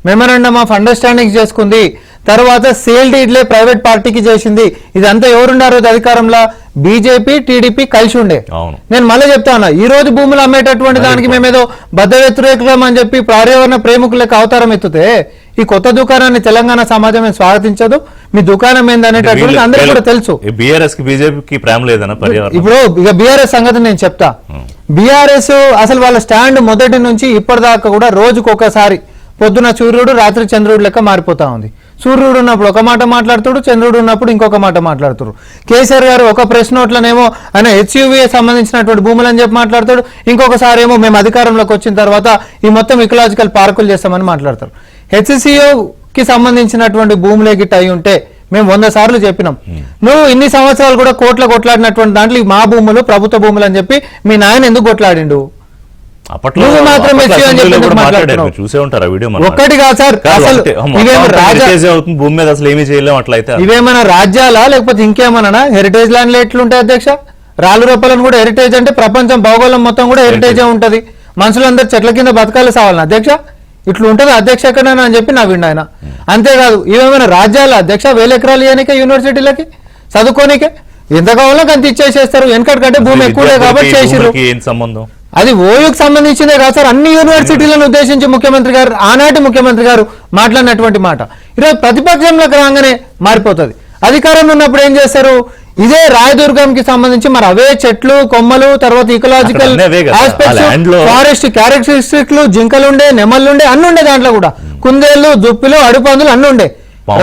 మెమరాండమ్ ఆఫ్ అండర్స్టాండింగ్ చేసుకుంది, తర్వాత సేల్ డీడ్లే ప్రైవేట్ పార్టీకి చేసింది. ఇదంతా ఎవరున్నారు అధికారంలో? బీజేపీ టీడీపీ కలిసి ఉండే. నేను మళ్ళీ చెప్తాను, ఈ రోజు భూములు అమ్మేటటువంటి దానికి మేమేదో బద్ద వ్యతిరేకం అని చెప్పి పర్యావరణ ప్రేమికులకు అవతారం ఎత్తుతే ఈ కొత్త దుకాణాన్ని తెలంగాణ సమాజం స్వాగతించదు. మీ దుకాణం ఏందనేటటువంటి అందరికీ కూడా తెలుసు. ఇప్పుడు ఇక బీఆర్ఎస్ సంగతి నేను చెప్తా. బీఆర్ఎస్ అసలు వాళ్ళ స్టాండ్ మొదటి నుంచి ఇప్పటిదాకా కూడా రోజుకొకసారి, పొద్దున సూర్యుడు రాత్రి చంద్రుడు లెక్క మారిపోతా ఉంది. సూర్యుడు ఉన్నప్పుడు ఒక మాట మాట్లాడుతాడు, చంద్రుడు ఉన్నప్పుడు ఇంకొక మాట మాట్లాడుతారు. కేసీఆర్ గారు ఒక ప్రెస్ నోట్లనేమో ఆయన హెచ్యూవీ సంబంధించినటువంటి భూములని చెప్పి మాట్లాడతాడు, ఇంకొకసారి ఏమో మేము అధికారంలోకి వచ్చిన తర్వాత ఈ మొత్తం ఇకలాజికల్ పార్కులు చేస్తామని మాట్లాడతారు. హెచ్సిఓకి సంబంధించినటువంటి భూములే గిట్ట అయి ఉంటే మేము 100 సార్లు చెప్పినాం. నువ్వు ఇన్ని సంవత్సరాలు కూడా కోట్ల కొట్లాడినటువంటి దాంట్లో మా భూములు ప్రభుత్వ భూములు అని చెప్పి మీ నాయన ఎందుకు కొట్లాడిండు? నువ్వు మాత్రం ఒక్కటి కాదు సార్, అసలు ఇవేమైనా రాజ్యాలా లేకపోతే ఇంకేమన్నా? హెరిటేజ్ ల్యాండ్లు ఎట్లుంటాయి అధ్యక్ష? రాళ్ళు రొప్పలను కూడా హెరిటేజ్ అంటే ప్రపంచం భౌగోళం మొత్తం కూడా హెరిటేజే ఉంటది. మనుషులందరూ చెట్ల కింద బతకాలి సావాలని అధ్యక్ష? ఇట్లా ఉంటుంది అధ్యక్ష ఎక్కడైనా అని చెప్పి నవ్విండు ఆయన. అంతేకాదు, ఇవేమైనా రాజ్యాల అధ్యక్ష 1000 ఎకరాలు ఇవ్వనికే యూనివర్సిటీలకి చదువుకోనికే? ఎంత కావాలో అంత ఇచ్చేసేస్తారు. వెనకటికంటే భూమి ఎక్కువే కాబట్టి చేసిర్రు. అది ఓయూకి సంబంధించిందే కాదు సార్, అన్ని యూనివర్సిటీలను ఉద్దేశించి ముఖ్యమంత్రి గారు, ఆనాటి ముఖ్యమంత్రి గారు మాట్లాడినటువంటి మాట ఈరోజు ప్రతిపక్షంలోకి రాగానే మారిపోతుంది. అధికారంలో ఉన్నప్పుడు ఏం చేస్తారు? ఇదే రాయదుర్గంకి సంబంధించి మరి అవే చెట్లు కొమ్మలు, తర్వాత ఇకలాజికల్ ఆస్పెక్ట్స్, ఫారెస్ట్ క్యారెక్టరిస్టిక్లు, జింకలుండే, నెమళ్ళుండే, అన్ని ఉండే. దాంట్లో కూడా కుందేళ్లు, దుప్పిలు, అడుపందులు అన్ని ఉండే.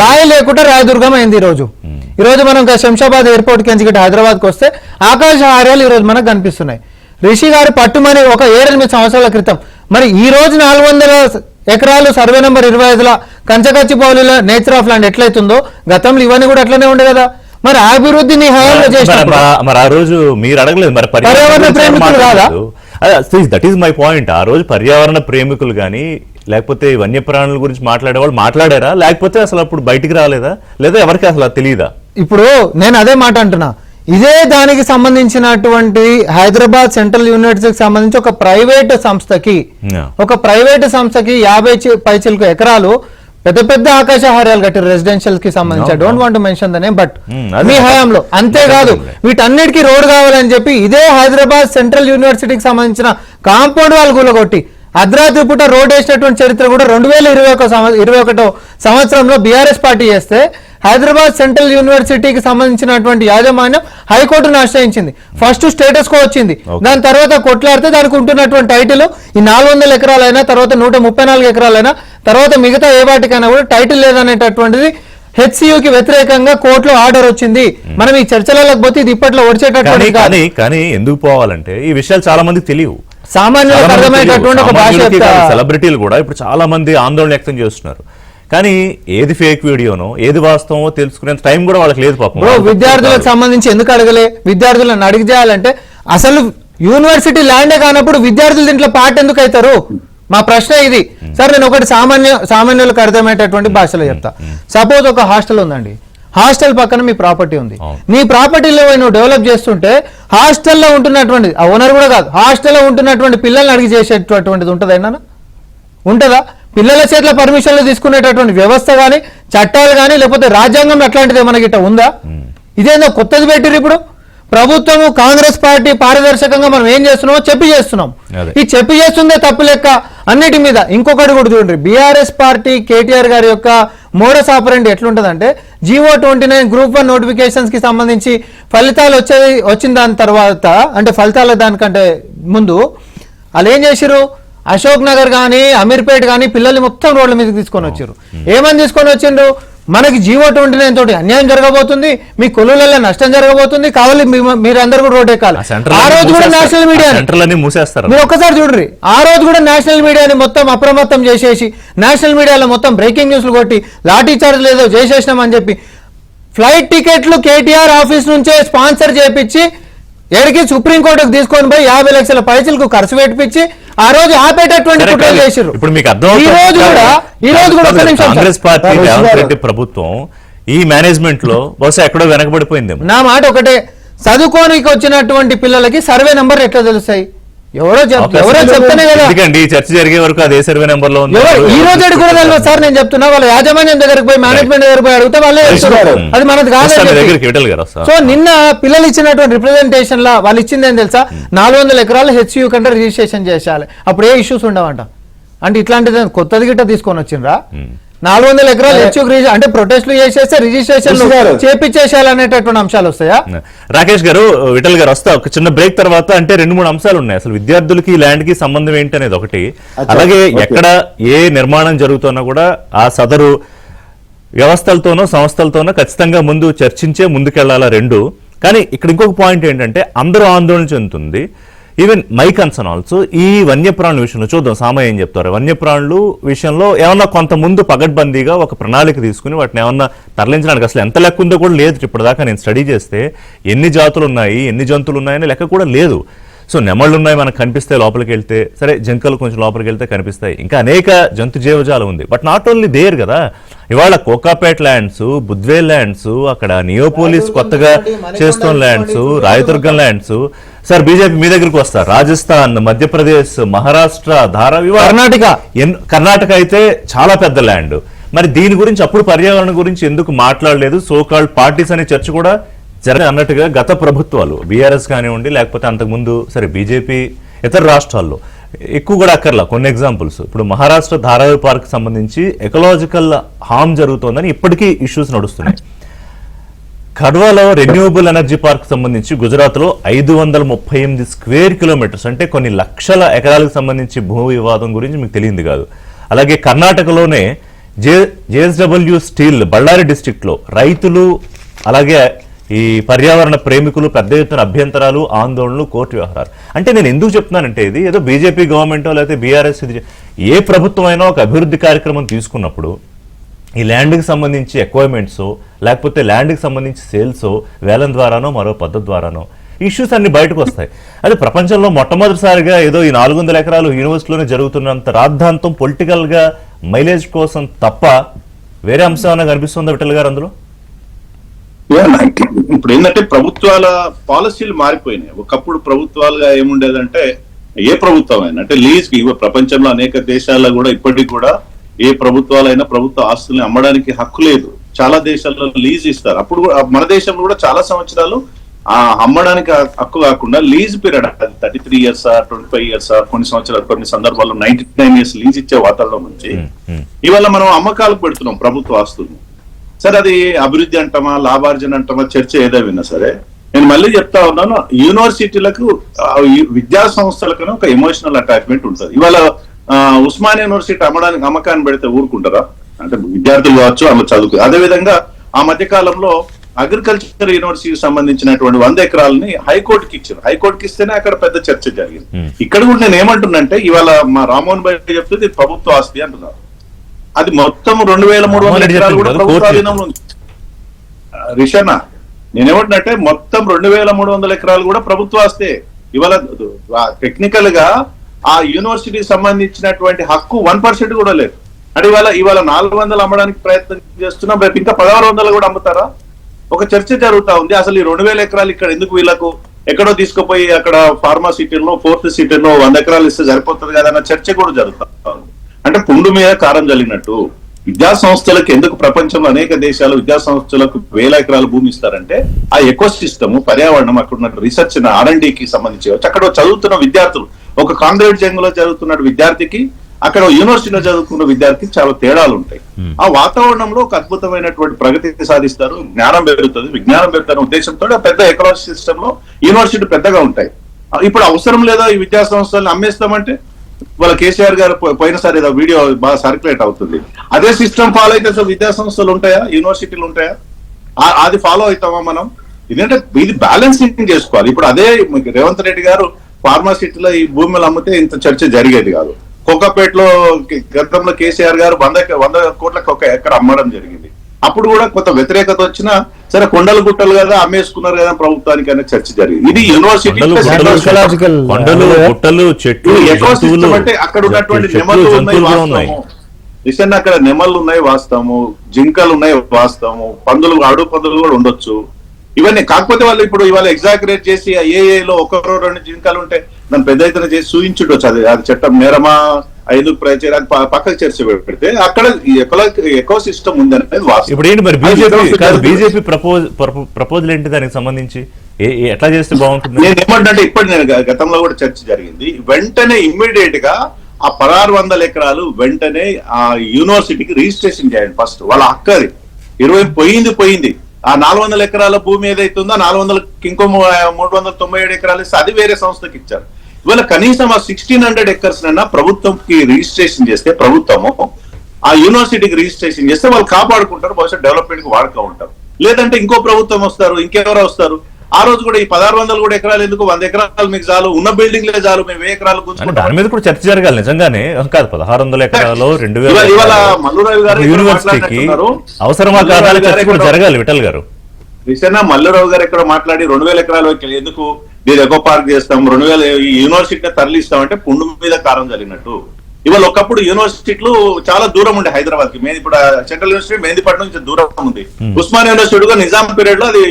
రాయి లేకుండా రాయదుర్గం అయింది. ఈ రోజు మనం శంషాబాద్ ఎయిర్పోర్ట్ కి నుంచి హైదరాబాద్కి వస్తే ఆకాశ హార్యాలు ఈ రోజు మనకు కనిపిస్తున్నాయి. రిషి గారి పట్టుమని ఒక 7-8 సంవత్సరాల క్రితం మరి ఈ రోజు 400 ఎకరాలు సర్వే నెంబర్ 25లో కంచకచ్చిపౌలిలో నేచర్ ఆఫ్ ల్యాండ్ ఎట్లయితుందో గతంలో ఇవన్నీ కూడా అట్లనే ఉండే కదా. మరి అభివృద్ధిని హయాంలో చేసినప్పుడు మరి ఆ రోజు మీరు అడగలేదు, మరి పర్యావరణ ప్రేమికులు కాదా? That is my point. ఆ రోజు పర్యావరణ ప్రేమికులు కానీ లేకపోతే వన్యప్రాణుల గురించి మాట్లాడేవాళ్ళు మాట్లాడారా, లేకపోతే అసలు అప్పుడు బయటికి రాలేదా, లేదా ఎవరికి అసలు తెలియదా? ఇప్పుడు నేను అదే మాట అంటున్నా. ఇదే దానికి సంబంధించినటువంటి హైదరాబాద్ సెంట్రల్ యూనివర్సిటీకి సంబంధించి ఒక ప్రైవేట్ సంస్థకి 50 పైచిలకు ఎకరాలు పెద్ద పెద్ద ఆకాశ హార్యాలు కట్టారు రెసిడెన్షియల్ కి సంబంధించి. I don't want to mention the name, but మీ హయాంలో. అంతేకాదు వీటన్నిటికీ రోడ్ కావాలని చెప్పి ఇదే హైదరాబాద్ సెంట్రల్ యూనివర్సిటీకి సంబంధించిన కాంపౌండ్ వాళ్ళు కూలగొట్టి అర్ధరాత్రి పూట రోడ్ వేసినటువంటి చరిత్ర కూడా 2021 సంవత్సరంలో బీఆర్ఎస్ పార్టీ చేస్తే హైదరాబాద్ సెంట్రల్ యూనివర్సిటీకి సంబంధించినటువంటి యాజమాన్యం హైకోర్టును ఆశ్రయించింది. ఫస్ట్ స్టేటస్ కో వచ్చింది, దాని తర్వాత కొట్లాడితే దానికి ఉంటున్నటువంటి టైటిల్ ఈ 400 ఎకరాలైనా, తర్వాత 134 ఎకరాలైనా, తర్వాత మిగతా ఏ వాటికైనా కూడా టైటిల్ లేదనేటటువంటిది హెచ్సియుకి వ్యతిరేకంగా కోర్టులో ఆర్డర్ వచ్చింది. మనం ఈ చర్చలకు పోతే ఇది ఇప్పట్లో వచ్చేటటువంటి కానీ ఎందుకు పోవాలంటే ఈ విషయాలు చాలా మందికి తెలియవు. సామాన్యులకు అర్థమయ్యేటటువంటి ఒక భాష. సెలబ్రిటీలు కూడా ఇప్పుడు చాలా మంది ఆందోళన వ్యక్తం చేస్తున్నారు, కానీ ఏది ఫేక్ వీడియోనో ఏది వాస్తవమో తెలుసుకునేంత టైం కూడా వాళ్ళకి లేదు పాపం. విద్యార్థులకు సంబంధించి ఎందుకు అడగలే? విద్యార్థులను అడిగి చేయాలంటే అసలు యూనివర్సిటీ ల్యాండే కానప్పుడు విద్యార్థులు దీంట్లో పార్ట్ ఎందుకు అవుతారు? మా ప్రశ్న ఇది. సార్ నేను ఒకటి సామాన్యులకు అర్థమయ్యేటటువంటి భాషలో చెప్తా. సపోజ్ ఒక హాస్టల్ ఉందండి, హాస్టల్ పక్కన మీ ప్రాపర్టీ ఉంది. నీ ప్రాపర్టీలో నువ్వు డెవలప్ చేస్తుంటే హాస్టల్లో ఉంటున్నటువంటి ఓనర్ కూడా కాదు, హాస్టల్లో ఉంటున్నటువంటి పిల్లల్ని అడిగి చేసేటటువంటిది ఉంటుందా? ఉంటుందా? పిల్లల చేతిలో పర్మిషన్లు తీసుకునేటటువంటి వ్యవస్థ కానీ, చట్టాలు కానీ, లేకపోతే రాజ్యాంగం అట్లాంటిది ఏమైనా గిట్ట ఉందా? ఇదేందో కొత్తది పెట్టిరు. ఇప్పుడు ప్రభుత్వము కాంగ్రెస్ పార్టీ పారదర్శకంగా మనం ఏం చేస్తున్నామో చెప్పి చేస్తున్నాం. ఈ చెప్పి చేస్తుందే తప్పు లెక్క అన్నిటి మీద. ఇంకొకటి కూడా చూడండి, బీఆర్ఎస్ పార్టీ కేటీఆర్ గారి యొక్క మోడస్ ఆపరెంట్ ఎట్లుంటదంటే జీవో 29 గ్రూప్ 1 నోటిఫికేషన్స్ కి సంబంధించి ఫలితాలు వచ్చిన దాని తర్వాత, అంటే ఫలితాల దానికంటే ముందు వాళ్ళు ఏం చేసిరు, అశోక్ నగర్ కానీ అమీర్పేట్ కానీ పిల్లల్ని మొత్తం రోడ్ల మీదకి తీసుకొని వచ్చారు. ఏమని తీసుకొని వచ్చిండ్రు? మనకి జీవో 29 తోటి అన్యాయం జరగబోతుంది, మీ కొలువులలో నష్టం జరగబోతుంది, కావాలి మీరందరూ కూడా రోడ్ ఎక్కాలి. ఆ రోజు కూడా నేషనల్ మీడియాని మూసేస్తారు. మీరు ఒక్కసారి చూడండి, ఆ రోజు కూడా నేషనల్ మీడియాని మొత్తం అప్రమత్తం చేసేసి నేషనల్ మీడియాలో మొత్తం బ్రేకింగ్ న్యూస్లు కొట్టి లాఠీ చార్జ్ ఏదో చేసేసినామని చెప్పి ఫ్లైట్ టికెట్లు కేటీఆర్ ఆఫీస్ నుంచే స్పాన్సర్ చేపించి ఎడికి సుప్రీంకోర్టుకు తీసుకొని పోయి 50 లక్షల పైసలకు ఖర్చు పెట్టించి ఆ రోజు ఆపేటటువంటి కుట్రలు చేశారు. ఇప్పుడు మీకు అర్థం, ఈ రోజు కూడా కాంగ్రెస్ పార్టీ రేవంత్ రెడ్డి ప్రభుత్వం ఈ మేనేజ్మెంట్ లో బహుశా ఎక్కడో వెనకబడిపోయింది. నా మాట ఒకటే, చదువుకోనికి వచ్చినటువంటి పిల్లలకి సర్వే నంబర్ ఎట్లా తెలుస్తాయి? ఎవరో చెప్తానే కదా. ఎందుకండి చర్చ జరిగే వరకు అదే సర్వే నెంబర్ లో ఉంది. ఈ రోజు కూడా తెలియదు సార్. నేను చెప్తున్నా, వాళ్ళ యాజమాన్యం దగ్గరకు పోయి మేనేజ్మెంట్ దగ్గర పోయి అడిగితే వాళ్ళే అది మనది కాదు. సో నిన్న పిల్లలు ఇచ్చినటువంటి రిప్రజెంటేషన్ లా వాళ్ళు ఇచ్చింది ఏం తెలుసా, 400 ఎకరాలు హెచ్యూ కంటే రిజిస్ట్రేషన్ చేసేయాలి, అప్పుడు ఏ ఇష్యూస్ ఉండవంట. అంటే ఇట్లాంటిది కొత్తది గిట్ట తీసుకొని వచ్చిండ్రా? 400 ఎకరాలు హెచ్యూ అంటే ప్రొటెస్ట్లు చేసేస్తే రిజిస్ట్రేషన్ చేపించేసేయాలనేటటువంటి అంశాలు వస్తాయా? రాకేష్ గారు, విఠల్ గారు వస్తా. ఒక చిన్న బ్రేక్ తర్వాత అంటే 2-3 అంశాలు ఉన్నాయి. అసలు విద్యార్థులకి ల్యాండ్ కి సంబంధం ఏంటి అనేది ఒకటి, అలాగే ఎక్కడ ఏ నిర్మాణం జరుగుతున్నా కూడా ఆ సదరు వ్యవస్థలతోనో సంస్థలతోనో ఖచ్చితంగా ముందు చర్చించే ముందుకెళ్లాలా రెండు. కానీ ఇక్కడ ఇంకొక పాయింట్ ఏంటంటే అందరూ ఆందోళన చెందుతుంది. ఈవెన్ మై కన్సర్న్ ఆల్సో ఈ వన్యప్రాణుల విషయంలో చూద్దాం సామయ్య ఏం చెప్తారు. వన్యప్రాణులు విషయంలో ఏమన్నా కొంత ముందు పగడ్బందీగా ఒక ప్రణాళిక తీసుకుని వాటిని ఏమన్నా తరలించడానికి అసలు ఎంత లెక్క ఉందో కూడా లేదు. ఇప్పటిదాకా నేను స్టడీ చేస్తే ఎన్ని జాతులు ఉన్నాయి, ఎన్ని జంతువులు ఉన్నాయని లెక్క కూడా లేదు. సో నెమళ్ళు ఉన్నాయి మనకు కనిపిస్తాయి లోపలికి వెళ్తే, సరే జింకలు కొంచెం లోపలికి వెళ్తే కనిపిస్తాయి, ఇంకా అనేక జంతు జీవజాలం ఉంది. బట్ నాట్ ఓన్లీ దేర్ కదా, ఇవాళ కోకాపేట్ ల్యాండ్స్, బుద్వేల్ ల్యాండ్స్, అక్కడ నియోపోలిస్ కొత్తగా చేస్తున్న lands, Rayadurgam lands. Sir BJP మీ దగ్గరికి వస్తారు, రాజస్థాన్, మధ్యప్రదేశ్, మహారాష్ట్ర, ధారావి, కర్ణాటక అయితే చాలా పెద్ద ల్యాండ్. మరి దీని గురించి అప్పుడు పర్యావరణ గురించి ఎందుకు మాట్లాడలేదు? సోకాల్డ్ పార్టీస్ అనే చర్చ కూడా అన్నట్టుగా గత ప్రభుత్వాలు బీఆర్ఎస్ కానివ్వండి, లేకపోతే అంతకుముందు సరే బీజేపీ ఇతర రాష్ట్రాల్లో ఎక్కువ కూడా అక్కర్లా. కొన్ని ఎగ్జాంపుల్స్, ఇప్పుడు మహారాష్ట్ర ధారావి పార్క్ సంబంధించి ఎకలాజికల్ హార్మ్ జరుగుతోందని ఇప్పటికీ ఇష్యూస్ నడుస్తున్నాయి. కడ్వాలో రెన్యూవబుల్ ఎనర్జీ పార్క్ సంబంధించి గుజరాత్ లో 538 స్క్వేర్ కిలోమీటర్స్ అంటే కొన్ని లక్షల ఎకరాలకు సంబంధించి భూ వివాదం గురించి మీకు తెలియంది కాదు. అలాగే కర్ణాటకలోనే జేఎస్డబ్ల్యూ స్టీల్ బళ్ళారి డిస్ట్రిక్ట్ లో రైతులు అలాగే ఈ పర్యావరణ ప్రేమికులు పెద్ద ఎత్తున అభ్యంతరాలు, ఆందోళనలు, కోర్టు వ్యవహారాలు. అంటే నేను ఎందుకు చెప్తున్నానంటే ఇది ఏదో బీజేపీ గవర్నమెంటో లేకపోతే బీఆర్ఎస్, ఏ ప్రభుత్వం అయినా ఒక అభివృద్ధి కార్యక్రమం తీసుకున్నప్పుడు ఈ ల్యాండ్కి సంబంధించి ఎక్వైర్మెంట్స్ లేకపోతే ల్యాండ్కి సంబంధించి సేల్స్ వేలం ద్వారానో మరో పద్ధతి ద్వారానో ఇష్యూస్ అన్ని బయటకు వస్తాయి. అదే ప్రపంచంలో మొట్టమొదటిసారిగా ఏదో ఈ 400 ఎకరాలు యూనివర్సిటీలోనే జరుగుతున్నంత రాద్ధాంతం పొలిటికల్ గా మైలేజ్ కోసం తప్ప వేరే అంశం ఏమైనా కనిపిస్తుందా విఠల్ గారు అందులో? ఇప్పుడు ఏంటంటే ప్రభుత్వాల పాలసీలు మారిపోయినాయి. ఒకప్పుడు ప్రభుత్వాలుగా ఏముండేదంటే ఏ ప్రభుత్వం అయినా అంటే లీజ్ కి, ప్రపంచంలో అనేక దేశాల్లో కూడా ఇప్పటికి కూడా ఏ ప్రభుత్వాలైనా ప్రభుత్వ ఆస్తుల్ని అమ్మడానికి హక్కు లేదు. చాలా దేశాల్లో లీజ్ ఇస్తారు. అప్పుడు మన దేశంలో కూడా చాలా సంవత్సరాలు ఆ అమ్మడానికి హక్కు కాకుండా లీజ్ పీరియడ్, అది 33 years 25 years కొన్ని సంవత్సరాలు, కొన్ని సందర్భాల్లో 99 years లీజ్ ఇచ్చే వాతావరణం నుంచి ఇవాళ మనం అమ్మకాలకు పెడుతున్నాం ప్రభుత్వ ఆస్తుల్ని. సరే అది అభివృద్ధి అంటామా, లాభార్జన అంటామా, చర్చ ఏదైనా సరే, నేను మళ్ళీ చెప్తా ఉన్నాను, యూనివర్సిటీలకు విద్యా సంస్థలకు ఒక ఎమోషనల్ అటాచ్మెంట్ ఉంటుంది. ఇవాళ ఉస్మానియా యూనివర్సిటీ అమ్మకాన్ని పెడితే ఊరుకుంటారా? అంటే విద్యార్థులు కావచ్చు, అలా చదువుకు. అదేవిధంగా ఆ మధ్య కాలంలో అగ్రికల్చర్ యూనివర్సిటీకి సంబంధించినటువంటి 100 ఎకరాలని హైకోర్టుకి ఇచ్చారు. హైకోర్టుకి ఇస్తేనే అక్కడ పెద్ద చర్చ జరిగింది. ఇక్కడ కూడా నేను ఏమంటున్నంటే, ఇవాళ మా రామ్మోహన్ భాయ్ చెప్తుంది ప్రభుత్వ ఆస్తి అంటున్నారు. అది మొత్తం 2300 ఎకరాలు కూడా ప్రభుత్వ అధీనంలో ఉంది. రిషనా, నేనేమంటున్నట్టే మొత్తం 2300 ఎకరాలు కూడా ప్రభుత్వ ఆస్తే. ఇవాళ టెక్నికల్ గా ఆ యూనివర్సిటీకి సంబంధించినటువంటి హక్కు 1% కూడా లేదు. అంటే ఇవాళ 400 అమ్మడానికి ప్రయత్నం చేస్తున్నాం, రేపు ఇంకా 1600 కూడా అమ్ముతారా? ఒక చర్చ జరుగుతా ఉంది. అసలు ఈ 2000 ఎకరాలు ఇక్కడ ఎందుకు, వీళ్ళకు ఎక్కడో తీసుకుపోయి అక్కడ ఫార్మా సిటీలో 4th సిటీలో 100 ఎకరాలు ఇస్తే సరిపోతుంది కదా అన్న చర్చ కూడా జరుగుతా ఉంది. అంటే పుండు మీద కారం జల్లినట్టు విద్యా సంస్థలకు ఎందుకు ప్రపంచంలో అనేక దేశాలు విద్యా సంస్థలకు 1000 ఎకరాలు భూమి ఇస్తారంటే, ఆ ఎకో సిస్టమ్, పర్యావరణం, అక్కడ ఉన్న రీసెర్చ్ R&Dకి సంబంధించి అక్కడ చదువుతున్న విద్యార్థులు, ఒక కాంగ్రెట్ జంగులో చదువుతున్న విద్యార్థికి అక్కడ యూనివర్సిటీలో చదువుకున్న విద్యార్థికి చాలా తేడాలు ఉంటాయి. ఆ వాతావరణంలో ఒక అద్భుతమైనటువంటి ప్రగతి సాధిస్తారు, జ్ఞానం పెరుగుతుంది, విజ్ఞానం పెరుగుతున్న ఉద్దేశంతో పెద్ద ఎకనామిక్ సిస్టమ్ లో యూనివర్సిటీ పెద్దగా ఉంటాయి. ఇప్పుడు అవసరం లేదా ఈ విద్యా సంస్థలను అమ్మేస్తామంటే, వాళ్ళ కేసీఆర్ గారు పోయినసారి ఏదో వీడియో బాగా సర్క్యులేట్ అవుతుంది. అదే సిస్టమ్ ఫాలో అయితే అసలు విద్యా సంస్థలు ఉంటాయా, యూనివర్సిటీలు ఉంటాయా? అది ఫాలో అవుతామా మనం? ఇదంటే ఇది బ్యాలెన్సింగ్ చేసుకోవాలి. ఇప్పుడు అదే రేవంత్ రెడ్డి గారు ఫార్మాసిటీలో ఈ భూములు అమ్మితే ఇంత చర్చ జరిగేది కాదు. కోకాపేటలో గతంలో కేసీఆర్ గారు 100 కోట్లకు ఒక ఎకర అమ్మడం జరిగింది. అప్పుడు కూడా కొంత వ్యతిరేకత వచ్చినా సరే, కొండలు గుట్టలు కదా అమ్మేసుకున్నారు కదా ప్రభుత్వానికి అనే చర్చ జరిగింది. ఇది యూనివర్సిటీ అంటే అక్కడ ఉన్నటువంటి నెమళ్ళు ఉన్నాయి వాస్తవము, నిజంగా అక్కడ నెమళ్ళు ఉన్నాయి వాస్తవము, జింకలు ఉన్నాయి వాస్తవము, అడుగు పందులు కూడా ఉండొచ్చు. ఇవన్నీ కాకపోతే వాళ్ళు ఇప్పుడు ఇవాళ ఎగ్జాగరేట్ చేసి ఏఏలో 1-2 జింకలు ఉంటే దాన్ని పెద్ద ఎత్తున చేసి చూయించుండొచ్చు. అది చట్టం నేరమా, ఎందుకు ప్రచారం, అది పక్కకు చర్చ పెడితే అక్కడ ఎకో సిస్టమ్ ఉంది అనేది వాస్తవం. ఇప్పుడు ఏంటి మరి బీజేపీ ప్రపోజల్ ఏంటి దానికి సంబంధించి, ఎట్లా చేస్తే బాగుంటుంది? నేను ఏమంటే, ఇప్పటి నేను గతంలో కూడా చర్చ జరిగింది, వెంటనే ఇమ్మీడియట్ గా ఆ 1600 ఎకరాలు వెంటనే ఆ యూనివర్సిటీకి రిజిస్ట్రేషన్ చేయండి. ఫస్ట్ వాళ్ళ హక్కు అది 20 పోయింది. ఆ 400 ఎకరాల భూమి ఏదైతుందో 400కి ఇంకో 397 ఎకరాలు ఇస్తే అది వేరే సంస్థకి ఇచ్చారు. ఇవాళ కనీసం ఆ 1600 ఎకర్స్ నైనా ప్రభుత్వంకి రిజిస్ట్రేషన్ చేస్తే, ప్రభుత్వము ఆ యూనివర్సిటీకి రిజిస్ట్రేషన్ చేస్తే వాళ్ళు కాపాడుకుంటారు, బహుశా డెవలప్మెంట్ కి వాడుతూ ఉంటారు. లేదంటే ఇంకో ప్రభుత్వం వస్తారు, ఇంకెవరో వస్తారు. ఆ రోజు కూడా ఈ 1600 కూడా ఎకరాలు ఎందుకు, 100 ఎకరాలు మీకు చాలు, ఉన్న బిల్డింగ్ లే చాలు, మేము 1000 ఎకరాలు కూర్చుంటాం. దాని మీద కూడా చర్చ జరగాలి నిజంగానే. కాదు 1600 ఎకరాలు 2000 ఇవాళ మల్లురావు గారు యూనివర్సిటీకి అవసరమా కాదా చర్చ కూడా జరగాలి. విఠల్ గారు, రీసెంట్ మల్లురావు గారు ఎక్కడ మాట్లాడి 2000 ఎకరాలు ఎందుకు మీరు ఎకో పార్క్ చేస్తాం, 2000 యూనివర్సిటీని తరలిస్తామంటే పుండు మీద కారం జరిగినట్టు. ఇవాళ ఒకప్పుడు యూనివర్సిటీలు చాలా దూరం ఉండే హైదరాబాద్ కి. ఇప్పుడు సెంట్రల్ యూనివర్సిటీ మెహందీపట్నం నుంచి దూరం ఉంది. ఉస్మానియా యూనివర్సిటీ నిజాం పీరియడ్ లో అది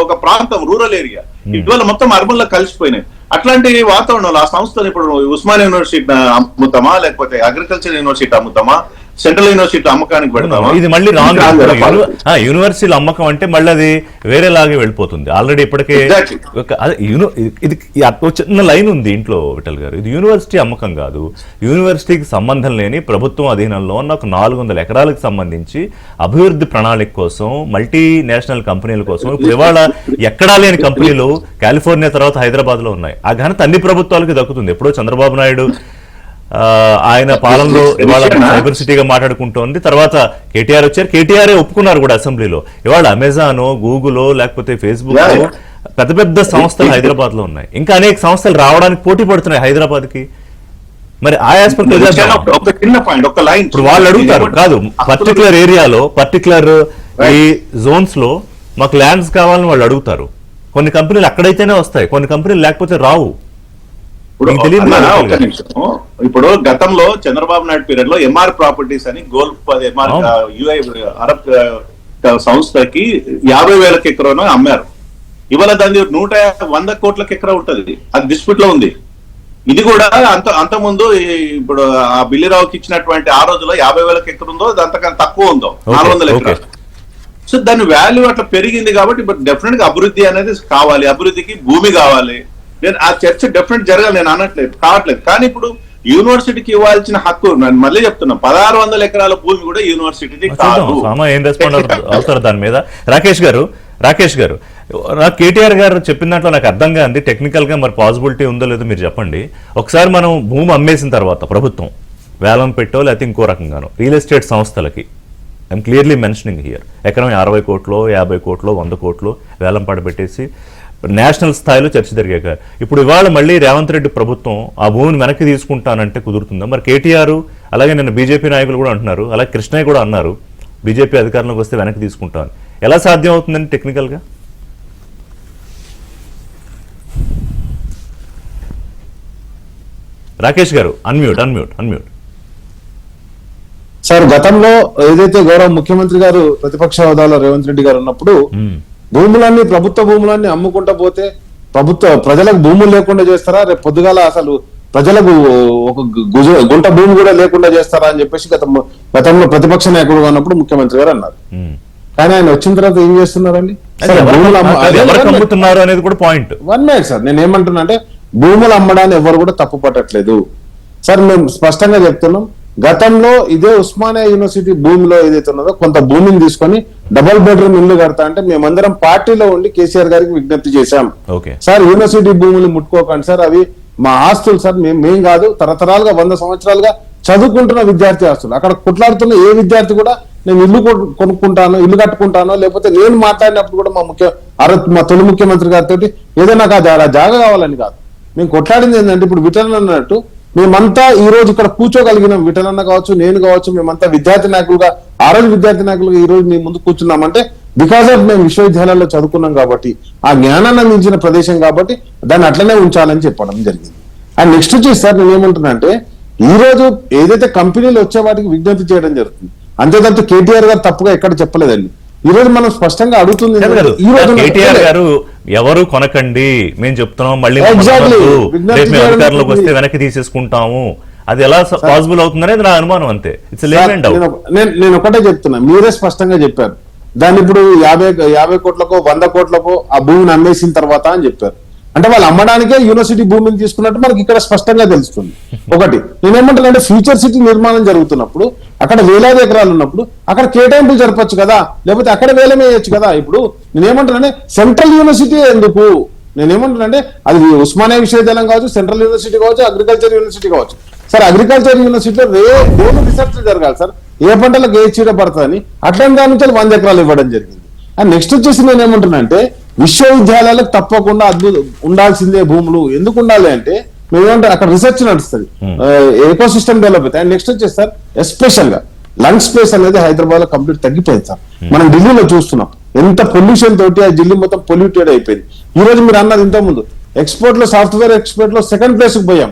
ఒక ప్రాంతం, రూరల్ ఏరియా. ఇవాళ మొత్తం అర్బన్ లో కలిసిపోయినాయి. అట్లాంటి వాతావరణంలో ఆ సంస్థను ఇప్పుడు ఉస్మానియా యూనివర్సిటీ అమ్ముతామా, లేకపోతే అగ్రికల్చర్ యూనివర్సిటీ అమ్ముతామా, సెంట్రల్ యూనివర్సిటీ అమ్మకానికి పెడతామా? ఇది మళ్ళీ రాంగ్. యూనివర్సిటీల అమ్మకం అంటే మళ్ళీ అది వేరేలాగే వెళ్ళిపోతుంది. ఆల్రెడీ ఇప్పటికే ఇది చిన్న లైన్ ఉంది ఇంట్లో. విఠల్ గారు, ఇది యూనివర్సిటీ అమ్మకం కాదు. యూనివర్సిటీకి సంబంధం లేని ప్రభుత్వం అధీనంలో ఉన్న ఒక 400 ఎకరాలకు సంబంధించి అభివృద్ధి ప్రణాళిక కోసం మల్టీనేషనల్ కంపెనీల కోసం ఇప్పుడు ఇవాళ ఎక్కడా లేని కంపెనీలు కాలిఫోర్నియా తర్వాత హైదరాబాద్ లో ఉన్నాయి. ఆ ఘనత అన్ని ప్రభుత్వాలకి దక్కుతుంది. ఎప్పుడో చంద్రబాబు నాయుడు ఆయన పాలనలో ఇవాళ సైబర్ సిటీగా మాట్లాడుకుంటోంది. తర్వాత కేటీఆర్ వచ్చారు, కేటీఆర్ ఒప్పుకున్నారు కూడా అసెంబ్లీలో. ఇవాళ అమెజాన్, గూగుల్, లేకపోతే ఫేస్బుక్, పెద్ద పెద్ద సంస్థలు హైదరాబాద్ లో ఉన్నాయి. ఇంకా అనేక సంస్థలు రావడానికి పోటీ పడుతున్నాయి హైదరాబాద్ కి. మరి ఆ ఆస్పెక్ట్ ఇప్పుడు వాళ్ళు అడుగుతారు, కాదు పర్టికులర్ ఏరియాలో, పర్టికులర్ ఈ జోన్స్ లో మాకు ల్యాండ్స్ కావాలని వాళ్ళు అడుగుతారు. కొన్ని కంపెనీలు అక్కడైతేనే వస్తాయి, కొన్ని కంపెనీలు లేకపోతే రావు. ఇప్పుడు గతంలో చంద్రబాబు నాయుడు పీరియడ్ లో ఎంఆర్ ప్రాపర్టీస్ అని గోల్ఫ్ ఎంఆర్ యుఐ అరబ్ సంస్థకి 50,000 ఎకరాను అమ్మారు. ఇవాళ దాన్ని 100 కోట్ల ఎకరా ఉంటది, అది డిస్ప్యూట్ లో ఉంది. ఇది కూడా అంత ముందు ఇప్పుడు ఆ బిల్లిరావుకి ఇచ్చినటువంటి ఆ రోజులో 50,000 ఎకరం ఉందో, అంతకన్నా తక్కువ ఉందో 400 ఎకరాలు. సో దాని వాల్యూ అట్లా పెరిగింది కాబట్టి బట్ డెఫినెట్ గా అభివృద్ధి అనేది కావాలి, అభివృద్ధికి భూమి కావాలి. నేను ఆ చర్చ డెఫినెట్ జరగాలి, నేను అనట్లేదు, కావట్లేదు. కానీ ఇప్పుడు యూనివర్సిటీకి ఇవ్వాల్సిన హక్కు, నేను మళ్ళీ చెప్తున్నా, 1600 ఎకరాల భూమి కూడా యూనివర్సిటీకి కాదు. ఏం రెస్పాండ్ అవుతారు దాని మీద? రాకేష్ గారు నాకు కేటీఆర్ గారు చెప్పిన దాంట్లో నాకు అర్థం కాదు, టెక్నికల్ గా మరి పాసిబిలిటీ ఉందో లేదో మీరు చెప్పండి. ఒకసారి మనం భూమి అమ్మేసిన తర్వాత ప్రభుత్వం వేలం పెట్టో లేకపోతే ఇంకో రకంగానో రియల్ ఎస్టేట్ సంస్థలకి, ఐఎమ్ క్లియర్లీ మెన్షనింగ్ హియర్, ఎకరం 60 కోట్లు 50 కోట్లు 100 కోట్లు వేలం పడబెట్టేసి నేషనల్ స్థాయిలో చర్చ జరిగాక ఇప్పుడు ఇవాళ మళ్ళీ రేవంత్ రెడ్డి ప్రభుత్వం ఆ భూమిని వెనక్కి తీసుకుంటానంటే కుదురుతుందా? మరి కేటీఆర్ అలాగే నిన్న బీజేపీ నాయకులు కూడా అంటున్నారు, అలాగే కృష్ణయ్య కూడా అన్నారు బీజేపీ అధికారంలోకి వస్తే వెనక్కి తీసుకుంటామని. ఎలా సాధ్యం అవుతుందండి టెక్నికల్గా? రాకేష్ గారు అన్మ్యూట్. సార్, గతంలో ఏదైతే గౌరవ ముఖ్యమంత్రి గారు ప్రతిపక్ష హోదాలో రేవంత్ రెడ్డి గారు ఉన్నప్పుడు భూములన్నీ, ప్రభుత్వ భూములన్నీ అమ్ముకుంటా పోతే ప్రజలకు భూములు లేకుండా చేస్తారా, రేపు పొద్దుగాల అసలు ప్రజలకు ఒక గుంట భూమి కూడా లేకుండా చేస్తారా అని చెప్పేసి గతంలో ప్రతిపక్ష నాయకుడుగా ఉన్నప్పుడు ముఖ్యమంత్రి గారు అన్నారు. కానీ ఆయన వచ్చిన తర్వాత ఏం చేస్తున్నారండి? అనేది కూడా పాయింట్. 1 మినిట్ సార్, నేను ఏమంటున్నా అంటే భూములు అమ్మడాన్ని ఎవరు కూడా తప్పు పట్టట్లేదు సార్. మేము స్పష్టంగా చెప్తున్నాం, గతంలో ఇదే ఉస్మానియా యూనివర్సిటీ భూమిలో ఏదైతే ఉన్నదో కొంత భూమిని తీసుకొని డబుల్ బెడ్రూమ్ ఇల్లు కడతా అంటే మేమందరం పార్టీలో ఉండి కేసీఆర్ గారికి విజ్ఞప్తి చేశాం. సార్, యూనివర్సిటీ భూములు ముట్టుకోకండి సార్, అవి మా ఆస్తులు సార్, మేం కాదు, తరతరాలుగా 100 సంవత్సరాలుగా చదువుకుంటున్న విద్యార్థి ఆస్తులు. అక్కడ కొట్లాడుతున్న ఏ విద్యార్థి కూడా నేను ఇల్లు కొనుక్కుంటాను, ఇల్లు కట్టుకుంటాను, లేకపోతే నేను మాట్లాడినప్పుడు కూడా మా తొలి ముఖ్యమంత్రి గారితో ఏదో నాకు ఆ జాగా కావాలని కాదు. మేము కొట్లాడింది ఏంటంటే, ఇప్పుడు విటరన్ అన్నట్టు మేమంతా ఈ రోజు ఇక్కడ కూర్చోగలిగినాం, విటరన్న కావచ్చు, నేను కావచ్చు, మేమంతా విద్యార్థి నాయకులుగా, ఆ రోజు విద్యార్థి నాయకులుగా ఈ రోజు మీ ముందు కూర్చున్నామంటే బికాస్ ఆఫ్ మేము విశ్వవిద్యాలయాల్లో చదువుకున్నాం కాబట్టి, ఆ జ్ఞానాన్ని అందించిన ప్రదేశం కాబట్టి దాన్ని అట్లనే ఉంచాలని చెప్పడం జరిగింది. అండ్ నెక్స్ట్ వచ్చేసి సార్, నేను ఏమంటున్నా అంటే ఈ రోజు ఏదైతే కంపెనీలు వచ్చే వాటికి విజ్ఞప్తి చేయడం జరుగుతుంది, అంతే తప్ప కేటీఆర్ గారు తప్పుగా ఎక్కడ చెప్పలేదండి. ఈ రోజు మనం స్పష్టంగా అడుగుతుంది, ఈ రోజు కేటీఆర్ గారు ఎవరు కొనకండి మేము చెప్తున్నాం, మళ్ళీ అధికారంలోకి వస్తే వెనక్కి తీసేసుకుంటాము, అది ఎలా పాసిబుల్ అవుతుందనేది నా అనుమానం, అంతే. నేను ఒకటే చెప్తున్నా, మీరే స్పష్టంగా చెప్పారు దాన్ని. ఇప్పుడు 50 కోట్లకో 100 కోట్లకో ఆ భూమిని అమ్మేసిన తర్వాత అని చెప్పారు. అంటే వాళ్ళు అమ్మడానికే యూనివర్సిటీ భూమిని తీసుకున్నట్టు మనకి ఇక్కడ స్పష్టంగా తెలుస్తుంది. ఒకటి నేనేమంటానంటే, ఫ్యూచర్ సిటీ నిర్మాణం జరుగుతున్నప్పుడు అక్కడ వేలాది ఎకరాలు ఉన్నప్పుడు అక్కడ కేటాయింపులు జరపచ్చు కదా, లేకపోతే అక్కడ వేలమే వేయచ్చు కదా. ఇప్పుడు నేనేమంటానంటే సెంట్రల్ యూనివర్సిటీ ఎందుకు, నేనేమంటానంటే అది ఉస్మానియా విశ్వవిద్యాలయం కావచ్చు, సెంట్రల్ యూనివర్సిటీ కావచ్చు, అగ్రికల్చర్ యూనివర్సిటీ కావచ్చు. సార్, అగ్రికల్చర్ యూనివర్సిటీలో దేని రీసెర్చ్ జరగాలి సార్, ఏ పంటలకు ఏ చీడ పడుతుందని అట్లాంటి దాని నుంచి 100 ఎకరాలు ఇవ్వడం జరిగింది. అండ్ నెక్స్ట్ వచ్చేసి నేను ఏమంటున్నానంటే, విశ్వవిద్యాలయాలకు తప్పకుండా ఉండాల్సిందే భూములు. ఎందుకు ఉండాలి అంటే మేమేమంటే అక్కడ రీసెర్చ్ నడుస్తుంది, ఎకో సిస్టమ్ డెవలప్ అవుతాయి. అండ్ నెక్స్ట్ వచ్చేసి సార్, ఎస్పెషల్ గా లంగ్ స్పేస్ అనేది హైదరాబాద్ లో కంప్లీట్ తగ్గిపోయింది సార్. మనం ఢిల్లీలో చూస్తున్నాం ఎంత పొల్యూషన్ తోటి ఆ ఢిల్లీ మొత్తం పొల్యూటెడ్ అయిపోయింది. ఈ రోజు మీరు అన్నది ఇంతకుముందు ఎక్స్పోర్ట్ లో, సాఫ్ట్వేర్ ఎక్స్పోర్ట్ లో 2nd ప్లేస్ కు పోయాం.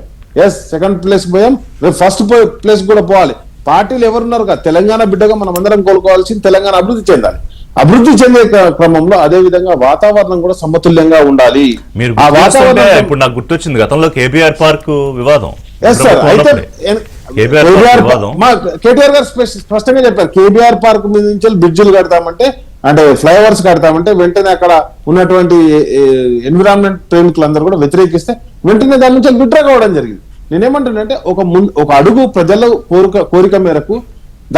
సెకండ్ ప్లేస్ పోయాం, రేపు ఫస్ట్ ప్లేస్ కూడా పోవాలి. పార్టీలు ఎవరున్నారు కదా, తెలంగాణ బిడ్డగా మనం అందరం కోలుకోవాల్సింది తెలంగాణ అభివృద్ధి చెందాలి. అభివృద్ధి చెందే క్రమంలో అదే విధంగా వాతావరణం కూడా సమతుల్యంగా ఉండాలి. ఆ వాతావరణం ఇప్పుడు నాకు గుర్తొచ్చింది, గతంలో కేబీఆర్ పార్క్ వివాదం. కేటీఆర్ గారు స్పష్టంగా చెప్పారు, కేబీఆర్ పార్క్ మీద నుంచి బ్రిడ్జిలు కడతామంటే, అంటే ఫ్లైఓవర్స్ కడతామంటే వెంటనే అక్కడ ఉన్నటువంటి ఎన్విరాన్మెంట్ ప్రేమికులందరూ కూడా వ్యతిరేకిస్తే వెంటనే దాని నుంచి విత్డ్రా కావడం జరిగింది. నేనేమంటున్నానంటే ఒక అడుగు ప్రజల కోరిక మేరకు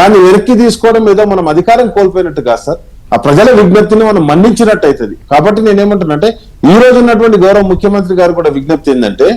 దాన్ని వెనక్కి తీసుకోవడం ఏదో మనం అధికారం కోల్పోయినట్టు కాదు సార్, ఆ ప్రజల విజ్ఞప్తిని మనం మన్నించినట్టు అవుతుంది. కాబట్టి నేనేమంటున్నానంటే ఈ రోజు ఉన్నటువంటి గౌరవ ముఖ్యమంత్రి గారు కూడా విజ్ఞప్తి ఏంటంటే,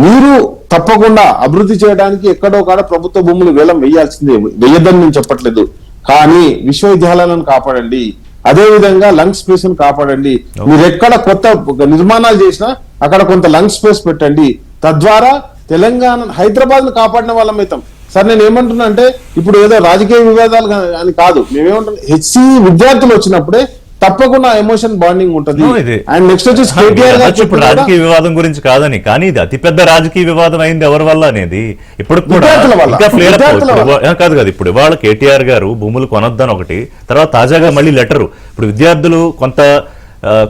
మీరు తప్పకుండా అభివృద్ధి చేయడానికి ఎక్కడో కాడ ప్రభుత్వ భూములు వేలం వేయాల్సిందే, వేయద్దని నేను చెప్పట్లేదు. కానీ విశ్వవిద్యాలయాలను కాపాడండి, అదే విధంగా లంగ్ స్పేస్ ను కాపాడండి. మీరు ఎక్కడ కొత్త నిర్మాణాలు చేసినా అక్కడ కొంత లంగ్ స్పేస్ పెట్టండి. తద్వారా తెలంగాణ, హైదరాబాద్ ను కాపాడిన వాళ్ళం అవుతాం. సార్, నేను ఏమంటున్నా అంటే ఇప్పుడు ఏదో రాజకీయ వివాదాలు అని కాదు, మేమేమంటున్నా హెచ్సి విద్యార్థులు వచ్చినప్పుడే తప్పకుండా ఎమోషన్ బాండింగ్ ఉంటుంది. అండ్ నెక్స్ట్ వచ్చేసి కేటీఆర్ గారు ఇప్పుడు రాజకీయ వివాదం గురించి కాదని, కానీ ఇది అతిపెద్ద రాజకీయ వివాదం అయింది ఎవరి వల్ల అనేది ఇప్పుడు కాదు కదా. ఇప్పుడు ఇవాళ కేటీఆర్ గారు భూములు కొనొద్దని ఒకటి, తర్వాత తాజాగా మళ్ళీ లెటరు, ఇప్పుడు విద్యార్థులు కొంత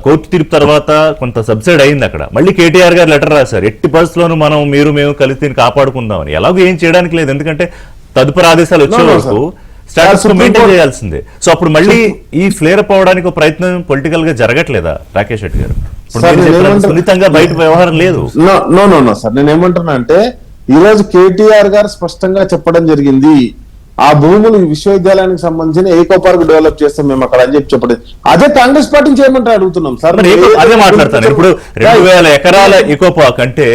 కోర్టు తీర్పు తర్వాత కొంత సబ్సైడ్ అయింది, అక్కడ మళ్ళీ కేటీఆర్ గారు లెటర్ రాశారు, ఎట్టి పరిస్థితుల్లోనూ మేము కలిసి దీన్ని కాపాడుకుందామని. ఎలాగో ఏం చేయడానికి లేదు, ఎందుకంటే తదుపరి ఆదేశాలు వచ్చే వరకు స్టాటస్ Supreme మెయింటైన్ Court- చేయాల్సిందే. సో అప్పుడు మళ్ళీ ఈ ఫ్లేర్ అప్ అవడానికి ఒక ప్రయత్నం పొలిటికల్ గా జరగట్లేదా రాకేష్ రెడ్డి గారు? ఇప్పుడు సార్, మీరు నేను చెప్పినంత ఏమంటున్నా- సున్నితంగా బయట వ్యవహారం లేదు. నో సార్, నేను ఏమంటున్నా అంటే ఈ రోజు కేటీఆర్ గారు స్పష్టంగా చెప్పడం జరిగింది, ఆ భూములు విశ్వవిద్యాలయానికి సంబంధించిన ఏకో పార్క్ డెవలప్ చేస్తాం మేము అక్కడ అని చెప్పడం. అదే కాంగ్రెస్ పార్టీని చేయమంటారు అడుగుతున్నాం సార్. మరి అదే మాట్లాడతాను. ఇప్పుడు 2000 ఎకరాల ఎకో పార్క్ అంటే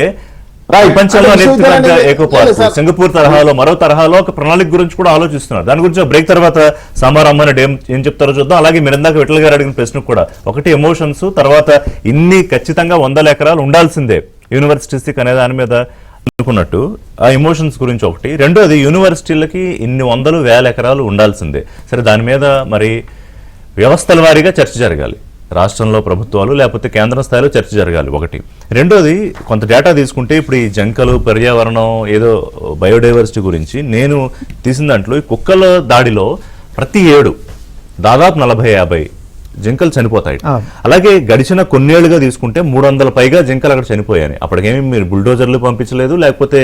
ప్రపంచంలో అత్యంత ఎకో పార్క్ సింగపూర్ తరహాలో మరో తరహాలో ఒక ప్రణాళిక గురించి కూడా ఆలోచిస్తున్నారు. దాని గురించి బ్రేక్ తర్వాత సామారామ్మని ఏం చెప్తారో చూద్దాం. అలాగే మీరు ఇందాక విఠల్ గారు అడిగిన ప్రశ్నకు కూడా ఒకటి ఎమోషన్స్, తర్వాత ఇన్ని ఖచ్చితంగా 100 ఎకరాలు ఉండాల్సిందే యూనివర్సిటీస్కి అనే దాని మీద అనుకున్నట్టు ఆ ఎమోషన్స్ గురించి ఒకటి. రెండోది యూనివర్సిటీలకి ఇన్ని 100,000 ఎకరాలు ఉండాల్సిందే. సరే, దాని మీద మరి వ్యవస్థల వారీగా చర్చ జరగాలి. రాష్ట్రంలో ప్రభుత్వాలు లేకపోతే కేంద్ర స్థాయిలో చర్చ జరగాలి ఒకటి. రెండోది కొంత డేటా తీసుకుంటే ఇప్పుడు ఈ జంకలు, పర్యావరణం, ఏదో బయోడైవర్సిటీ గురించి నేను తీసిన దాంట్లో ఈ కుక్కల దాడిలో ప్రతి ఏడు దాదాపు 40-50 జింకలు చనిపోతాయి. అలాగే గడిచిన కొన్నేళ్లుగా తీసుకుంటే 300 పైగా జింకలు అక్కడ చనిపోయాయి. అప్పటికేమి మీరు బుల్డోజర్లు పంపించలేదు, లేకపోతే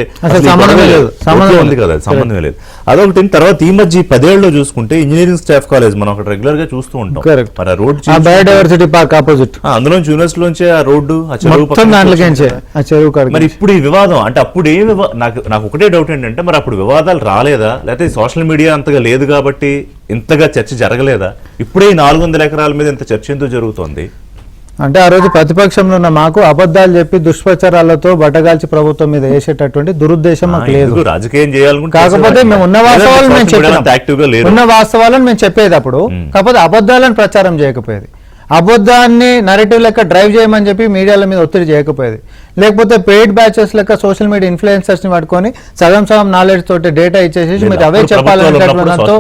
ఉంది కదా, సంబంధమే లేదు. అదొకటి. తర్వాత ఈ మధ్య 10 ఏళ్ళలో చూసుకుంటే ఇంజనీరింగ్ స్టాఫ్ కాలేజ్ మనం అక్కడ రెగ్యులర్ గా చూస్తూ ఉంటాం. మరి ఆ రోడ్ బయోడైవర్సిటీ పార్క్ ఆపోజిట్ అందులో యూనివర్సిటీలోంచి ఆ రోడ్డు ఆ చెరువు. మరి ఇప్పుడు ఈ వివాదం అంటే అప్పుడు నాకు ఒకటే డౌట్ ఏంటంటే మరి అప్పుడు వివాదాలు రాలేదా, లేకపోతే సోషల్ మీడియా అంతగా లేదు కాబట్టి ఇంతగా చర్చ జరగలేదా? ఇప్పుడే 400 ఎకరాల మీద ఇంత చర్చ ఎందుకు జరుగుతోంది? అంటే ఆ రోజు ప్రతిపక్షంలో ఉన్న మాకు అబద్ధాలు చెప్పి దుష్ప్రచారాలతో బట్టగాల్చి ప్రభుత్వం మీద వేసేటటువంటి దురుద్దేశం మాకు లేదు. రాజకీయం చేయాలనుకుంటే కాకపోతే మేము ఉన్న వాస్తవాలను మేము చెప్పినాం, ఉన్న వాస్తవాలను మేము చెప్పేది అప్పుడు. కాకపోతే అబద్ధాలను ప్రచారం చేయకపోయేది, అబద్ధాన్ని నరేటివ్ లెక్క డ్రైవ్ చేయమని చెప్పి మీడియాల మీద ఒత్తిడి చేయకపోయేది, లేకపోతే పెయిడ్ బ్యాచెస్ లెక్క సోషల్ మీడియా ఇన్ఫ్లుయెన్సర్స్ ని పట్టుకొని సగం నాలెడ్జ్ తోటి డేటా ఇచ్చేసి మీరు అవే చెప్పాలనేటట్టు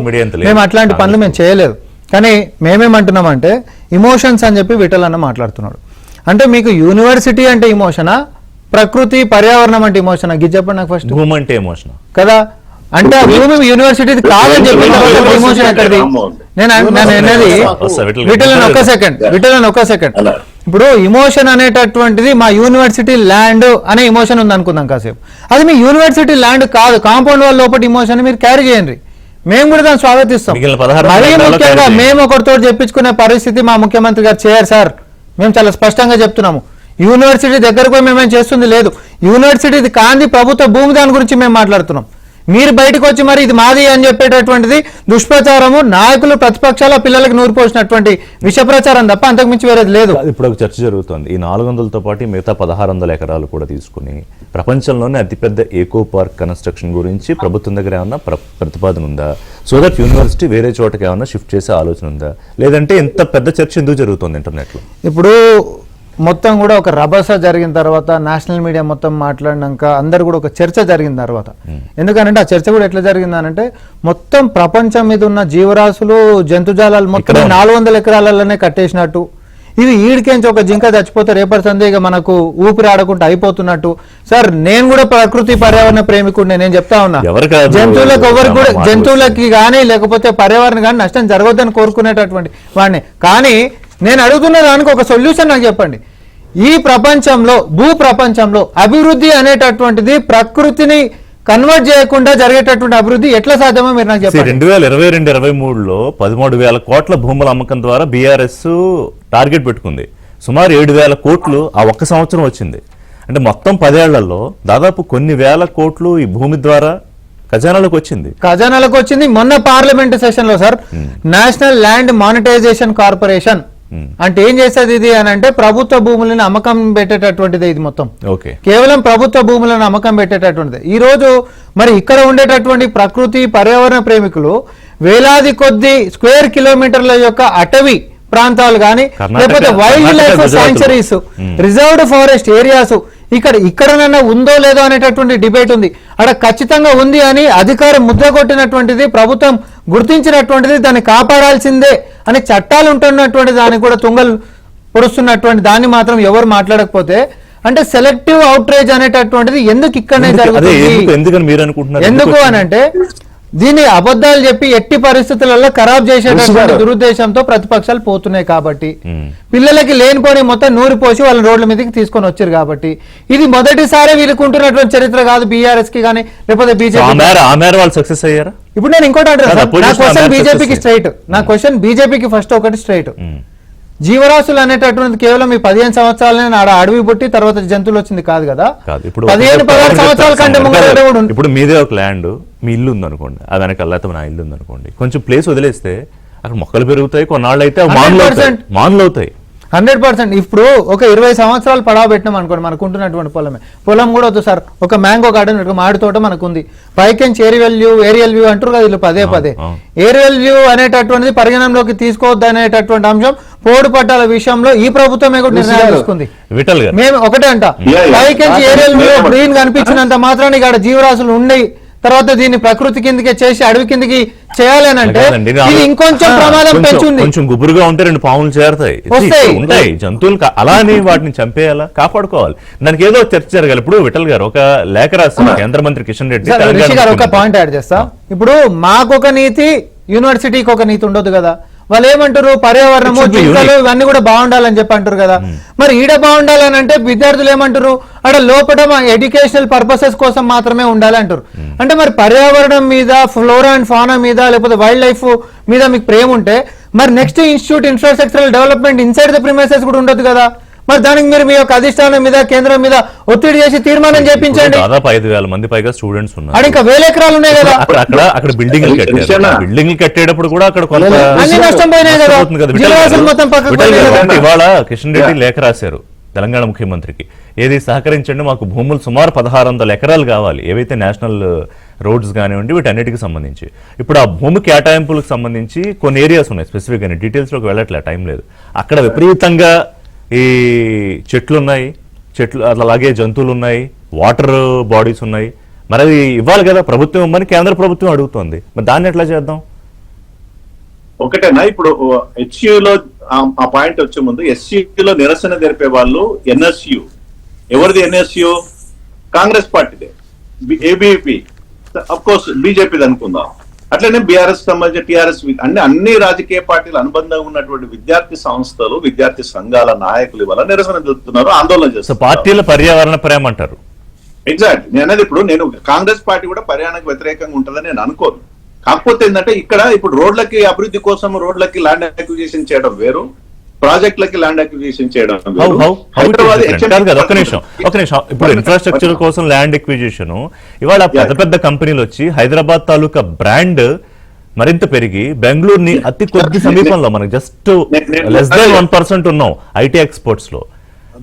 మేము అట్లాంటి పనులు మేము చేయలేదు. కానీ మేమేమంటున్నామంటే ఇమోషన్స్ అని చెప్పి విఠల్ అన్న మాట్లాడుతున్నాడు. అంటే మీకు యూనివర్సిటీ అంటే ఇమోషనా, ప్రకృతి పర్యావరణం అంటే ఇమోషనా? గిజ్ చెప్పండి నాకు ఫస్ట్. భూమి అంటే ఎమోషన్ కదా, అంటే ఆ భూమి యూనివర్సిటీ కాదని చెప్పి ఇమోషన్ ఎక్కడిది? నేను అనేది విఠల్ ఒక సెకండ్. ఇప్పుడు ఇమోషన్ అనేటటువంటిది మా యూనివర్సిటీ ల్యాండ్ అనే ఇమోషన్ ఉంది అనుకుందాం కాసేపు. అది మీ యూనివర్సిటీ ల్యాండ్ కాదు, కాంపౌండ్ వాళ్ళ లోపల ఇమోషన్ మీరు క్యారీ చేయండి, మేము కూడా దాన్ని స్వాగతిస్తాం. మరీ ముఖ్యంగా మేము ఒకరితో చెప్పించుకునే పరిస్థితి మా ముఖ్యమంత్రి గారు చేయరు సార్. మేము చాలా స్పష్టంగా చెప్తున్నాము, యూనివర్సిటీ దగ్గరకు పోయి మేమేం చేస్తుంది లేదు. యూనివర్సిటీ కాంది ప్రభుత్వ భూమి, దాని గురించి మేము మాట్లాడుతున్నాం. మీరు బయటకు వచ్చి మరి ఇది మాది అని చెప్పేటటువంటిది దుష్ప్రచారము, నాయకులు ప్రతిపక్షాల పిల్లలకు నూరు పోసినటువంటి విష ప్రచారం తప్ప అంతకుమించి వేరేది లేదు. ఇప్పుడు ఒక చర్చ జరుగుతోంది. ఈ 400తో పాటు మిగతా 1600 ఎకరాలు కూడా తీసుకుని ప్రపంచంలోనే అతిపెద్ద ఏకో పార్క్ కన్స్ట్రక్షన్ గురించి ప్రభుత్వం దగ్గర ఏమన్నా ప్రతిపాదన ఉందా? సో దట్ యూనివర్సిటీ వేరే చోటకి ఏమన్నా షిఫ్ట్ చేసే ఆలోచన ఉందా? లేదంటే ఇంత పెద్ద చర్చ ఎందుకు జరుగుతుంది ఇంటర్నెట్లో? ఇప్పుడు మొత్తం కూడా ఒక రభస జరిగిన తర్వాత, నేషనల్ మీడియా మొత్తం మాట్లాడినాక, అందరు కూడా ఒక చర్చ జరిగిన తర్వాత, ఎందుకనంటే ఆ చర్చ కూడా ఎట్లా జరిగిందనంటే మొత్తం ప్రపంచం మీద ఉన్న జీవరాశులు, జంతుజాలాలు మొత్తం 400 ఎకరాలలోనే కట్టేసినట్టు, ఇవి ఈడికేంచి ఒక జింక చచ్చిపోతే రేపటి సందేగా మనకు ఊపిరి ఆడకుండా అయిపోతున్నట్టు. సార్, నేను కూడా ప్రకృతి పర్యావరణ ప్రేమికుడిని, నేను చెప్తా ఉన్నా, జంతువులకు ఎవరికి కూడా, జంతువులకి కానీ లేకపోతే పర్యావరణం కానీ నష్టం జరగొద్దని కోరుకునేటటువంటి వాడిని. కానీ నేను అడుగుతున్న దానికి ఒక సొల్యూషన్ నాకు చెప్పండి. ఈ ప్రపంచంలో, భూ ప్రపంచంలో అభివృద్ధి అనేటటువంటిది ప్రకృతిని కన్వర్ట్ చేయకుండా జరిగేటటువంటి అభివృద్ధి ఎట్లా సాధ్యమో మీరు నాకు చెప్పండి. 2022-23లో 13,000 కోట్ల భూముల అమ్మకం ద్వారా బీఆర్ఎస్ టార్గెట్ పెట్టుకుంది. సుమారు 7,000 కోట్లు ఆ ఒక్క సంవత్సరం వచ్చింది. అంటే మొత్తం 10 ఏళ్లలో దాదాపు కొన్ని వేల కోట్లు ఈ భూమి ద్వారా ఖజానాలకు వచ్చింది. మొన్న పార్లమెంట్ సెషన్ లో sir, national land monetisation corporation అంటే ఏం చేసేది ఇది అని అంటే ప్రభుత్వ భూములను అమ్మకం పెట్టేటటువంటిది. ఇది మొత్తం కేవలం ప్రభుత్వ భూములను అమ్మకం పెట్టేటటువంటిది. ఈ రోజు మరి ఇక్కడ ఉండేటటువంటి ప్రకృతి పర్యావరణ ప్రేమికులు వేలాది కొద్ది స్క్వేర్ కిలోమీటర్ల యొక్క అటవీ ప్రాంతాలు కానీ, లేకపోతే wildlife sanctuaries, reserved forest areas ఇక్కడనన్నా ఉందో లేదో అనేటటువంటి డిబేట్ ఉంది. అక్కడ ఖచ్చితంగా ఉంది అని అధికారం ముద్ర కొట్టినటువంటిది, ప్రభుత్వం గుర్తించినటువంటిది, దాన్ని కాపాడాల్సిందే అని చట్టాలు ఉంటున్నటువంటి దాన్ని కూడా తుంగలు పొడుస్తున్నటువంటి దాన్ని మాత్రం ఎవరు మాట్లాడకపోతే, అంటే సెలెక్టివ్ అవుట్రేజ్ అనేటటువంటిది ఎందుకు ఇక్కడనే జరుగుతుంది? ఎందుకు అని అంటే దీన్ని అబద్ధాలు చెప్పి ఎట్టి పరిస్థితులలో ఖరాబ్ చేసేటటువంటి దురుద్దేశంతో ప్రతిపక్షాలు పోతున్నాయి కాబట్టి పిల్లలకి లేనిపోని మొత్తం నూరి పోసి వాళ్ళ రోడ్ల మీదకి తీసుకొని వచ్చారు కాబట్టి ఇది మొదటిసారి వీళ్ళకుంటున్నటువంటి చరిత్ర కాదు బీఆర్ఎస్ కి కానీ లేకపోతే బీజేపీ వాళ్ళు సక్సెస్ అయ్యారా? ఇప్పుడు నేను ఇంకోటి అంటున్నా, నా క్వశ్చన్ బీజేపీకి స్ట్రైట్, నా క్వశ్చన్ బీజేపీకి ఫస్ట్ ఒకటి స్ట్రైట్. జీవరాశులు అనేటటువంటిది కేవలం ఈ 15 సంవత్సరాలనే ఆడ అడవి పుట్టి తర్వాత జంతువులు వచ్చింది కాదు కదా. 15-16 సంవత్సరాల కంటే ముందు ఇప్పుడు మీదే ఒక ల్యాండ్, మీ ఇల్లు ఉందనుకోండి, ఆ వెనకాల లేకపోతే నా ఇల్లు ఉందనుకోండి, కొంచెం ప్లేస్ వదిలేస్తే అక్కడ మొక్కలు పెరుగుతాయి, కొన్నాళ్ళు అయితే మానులు అవుతాయి. 100%. ఇప్పుడు ఒక 20 సంవత్సరాలు పడవ పెట్టినాం అనుకోండి, మనకు ఉంటున్నటువంటి పొలం కూడా వద్దు సార్, ఒక మ్యాంగో గార్డెన్, ఒక మామిడి తోట మనకు ఉంది, పైకెంచి ఏరియల్ వ్యూ అంటారు కదా వీళ్ళు పదే ఏరియల్ వ్యూ అనేటటువంటిది పరిగణనలోకి తీసుకోవద్దు అనేటటువంటి అంశం పోడు పట్టాల విషయంలో ఈ ప్రభుత్వమే కూడా నిర్ణయం తీసుకుంది. మేము ఒకటే అంట, పైకెంచి ఏరియల్ వ్యూ గ్రీన్ కనిపించినంత మాత్రాన్ని ఇక్కడ జీవరాశులు ఉన్నాయి, తర్వాత దీన్ని ప్రకృతి కిందకే చేసి అడవి కిందకి చేయాలనంటే ఇది ఇంకొంచెం ప్రమాదం పెంచుంది. కొంచెం గుబురుగా ఉంటే 2 పాములు చేరతాయి, ఉంటాయి జంతువులు, అలా అని వాటిని చంపేయాలా, కాపాడుకోవాలి, దానికి ఏదో చర్చ జరగాలి. ఇప్పుడు విఠల్ గారు ఒక లేఖ రాస్తారు కేంద్ర మంత్రి కిషన్ రెడ్డి గారు, ఒక పాయింట్ యాడ్ చేస్తా. ఇప్పుడు మాకు ఒక నీతి, యూనివర్సిటీకి ఒక నీతి ఉండదు కదా. వాళ్ళు ఏమంటారు, పర్యావరణము జింకలు ఇవన్నీ కూడా బాగుండాలని చెప్పి అంటారు కదా. మరి ఈడ బాగుండాలని అంటే విద్యార్థులు ఏమంటారు, అక్కడ లోపల ఎడ్యుకేషనల్ పర్పసెస్ కోసం మాత్రమే ఉండాలి అంటారు. అంటే మరి పర్యావరణం మీద, ఫ్లోరా అండ్ ఫానా మీద, లేకపోతే వైల్డ్ లైఫ్ మీద మీకు ప్రేమ ఉంటే మరి next institute infrastructural development inside the premises కూడా ఉండదు కదా. మరి దానికి మీరు మీ యొక్క అధిష్టానం మీద, కేంద్రం మీద ఒత్తిడి చేసి తీర్మానం చేయించండి. దాదాపు 5,000 మంది పైగా స్టూడెంట్స్ ఉన్నారు, అది ఇంకా 1000 ఎకరాలు ఉన్నాయి కదా. అక్కడ బిల్డింగ్ కట్టేటప్పుడు కూడా అక్కడ అన్ని నష్టం పోయినాయి కదా. ఇవాళ కిషన్ రెడ్డి లేఖ రాశారు తెలంగాణ ముఖ్యమంత్రికి, ఏది సహకరించండి, మాకు భూములు సుమారు 1600 ఎకరాలు కావాలి, ఏవైతే నేషనల్ రోడ్స్ కానివ్వండి వీటన్నిటికి సంబంధించి. ఇప్పుడు ఆ భూమి కేటాయింపులకు సంబంధించి కొన్ని ఏరియాస్ ఉన్నాయి, స్పెసిఫిక్ గా డీటెయిల్స్ లోకి వెళ్ళట్లే, టైం లేదు. అక్కడ విపరీతంగా ఈ చెట్లు ఉన్నాయి, అలాగే జంతువులు ఉన్నాయి, వాటర్ బాడీస్ ఉన్నాయి. మరి అది ఇవ్వాలి కదా ప్రభుత్వం, ఇవ్వమని కేంద్ర ప్రభుత్వం అడుగుతోంది, మరి దాన్ని ఎట్లా చేద్దాం? ఒకటేనా, ఇప్పుడు హెచ్యులో ఆ పాయింట్ వచ్చే ముందు ఎస్యూలో నిరసన జరిపే వాళ్ళు ఎన్ఎస్యు, ఎవరిది ఎన్ఎస్యు? కాంగ్రెస్ పార్టీదే, ఏబీపీ అఫ్ కోర్స్ బీజేపీది అనుకుందాం, అట్లనే బీఆర్ఎస్ సంబంధించిన టీఆర్ఎస్, అన్ని రాజకీయ పార్టీలు అనుబంధంగా ఉన్నటువంటి విద్యార్థి సంస్థలు, విద్యార్థి సంఘాల నాయకులు ఇవాళ నిరసన జరుపుతున్నారు, ఆందోళన చేస్తున్నారు. పార్టీల పర్యావరణ ప్రేమ అంటారు. ఎగ్జాక్ట్. నేను అనేది ఇప్పుడు నేను కాంగ్రెస్ పార్టీ కూడా పర్యావరణకు వ్యతిరేకంగా ఉంటుందని నేను అనుకోను. కాకపోతే ఏంటంటే ఇక్కడ ఇప్పుడు రోడ్లకి అభివృద్ధి కోసం రోడ్లకి ల్యాండ్ అక్విజిషన్ చేయడం వేరు, ప్రాజెక్టులకి ల్యాండ్ అక్విజిషన్ చేయడం హైదరాబాద్. ఒక నిమిషం, ఇప్పుడు ఇన్ఫ్రాస్ట్రక్చర్ కోసం ల్యాండ్ అక్విజిషన్, ఇవాళ పెద్ద పెద్ద కంపెనీలు వచ్చి హైదరాబాద్ తాలూకా బ్రాండ్ మరింత పెరిగి బెంగళూరుని అతి కొద్ది సమీపంలో, మనకు జస్ట్ లెస్ దాన్ 1% ఉన్నాం ఐటీ ఎక్స్పోర్ట్స్ లో.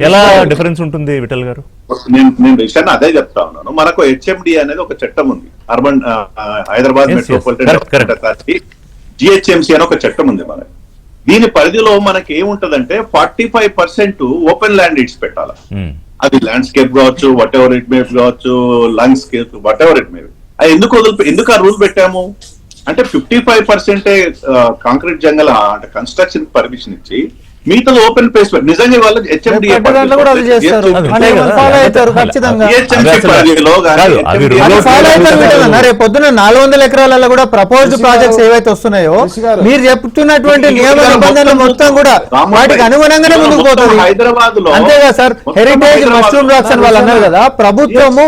ఎలా డిఫరెన్స్ ఉంటుంది విఠల్ గారు? నేను విషయాన్ని అదే చెప్తా ఉన్నాను. మనకు హెచ్ఎండి అనేది ఒక చట్టం ఉంది, అర్బన్ హైదరాబాద్ మెట్రోపాలిటన్ జిహెచ్ఎంసీ అని ఒక చట్టం ఉంది మనకి. దీని పరిధిలో మనకి ఏముంటదంటే 45% ఓపెన్ ల్యాండ్ ఇట్స్ పెట్టాలి. అది ల్యాండ్స్కేప్ కావచ్చు, వాట్ ఎవర్ ఇట్ మే కావచ్చు, landscape what ever it may. అది ఎందుకు ఆ రూల్ పెట్టాము అంటే 55% కాంక్రీట్ జంగల్ అంటే కన్స్ట్రక్షన్ పర్మిషన్ ఇచ్చి మిగతా ఓపెన్ ప్లేస్ నిజంగా వాళ్ళు హెచ్ఎండి పొద్దున 400 ఎకరాలలో కూడా ప్రపోజ్డ్ ప్రాజెక్ట్స్ ఏవైతే వస్తున్నాయో మీరు చెప్తున్నటువంటి నియమ నిబంధనలు మొత్తం కూడా వాటికి అనుగుణంగానే ముందుకు పోతుంది. హైదరాబాద్ లో అంతేగా సార్, హెరిటేజ్ మష్రూమ్ రాక్స్ అని వాళ్ళు అన్నారు కదా, ప్రభుత్వము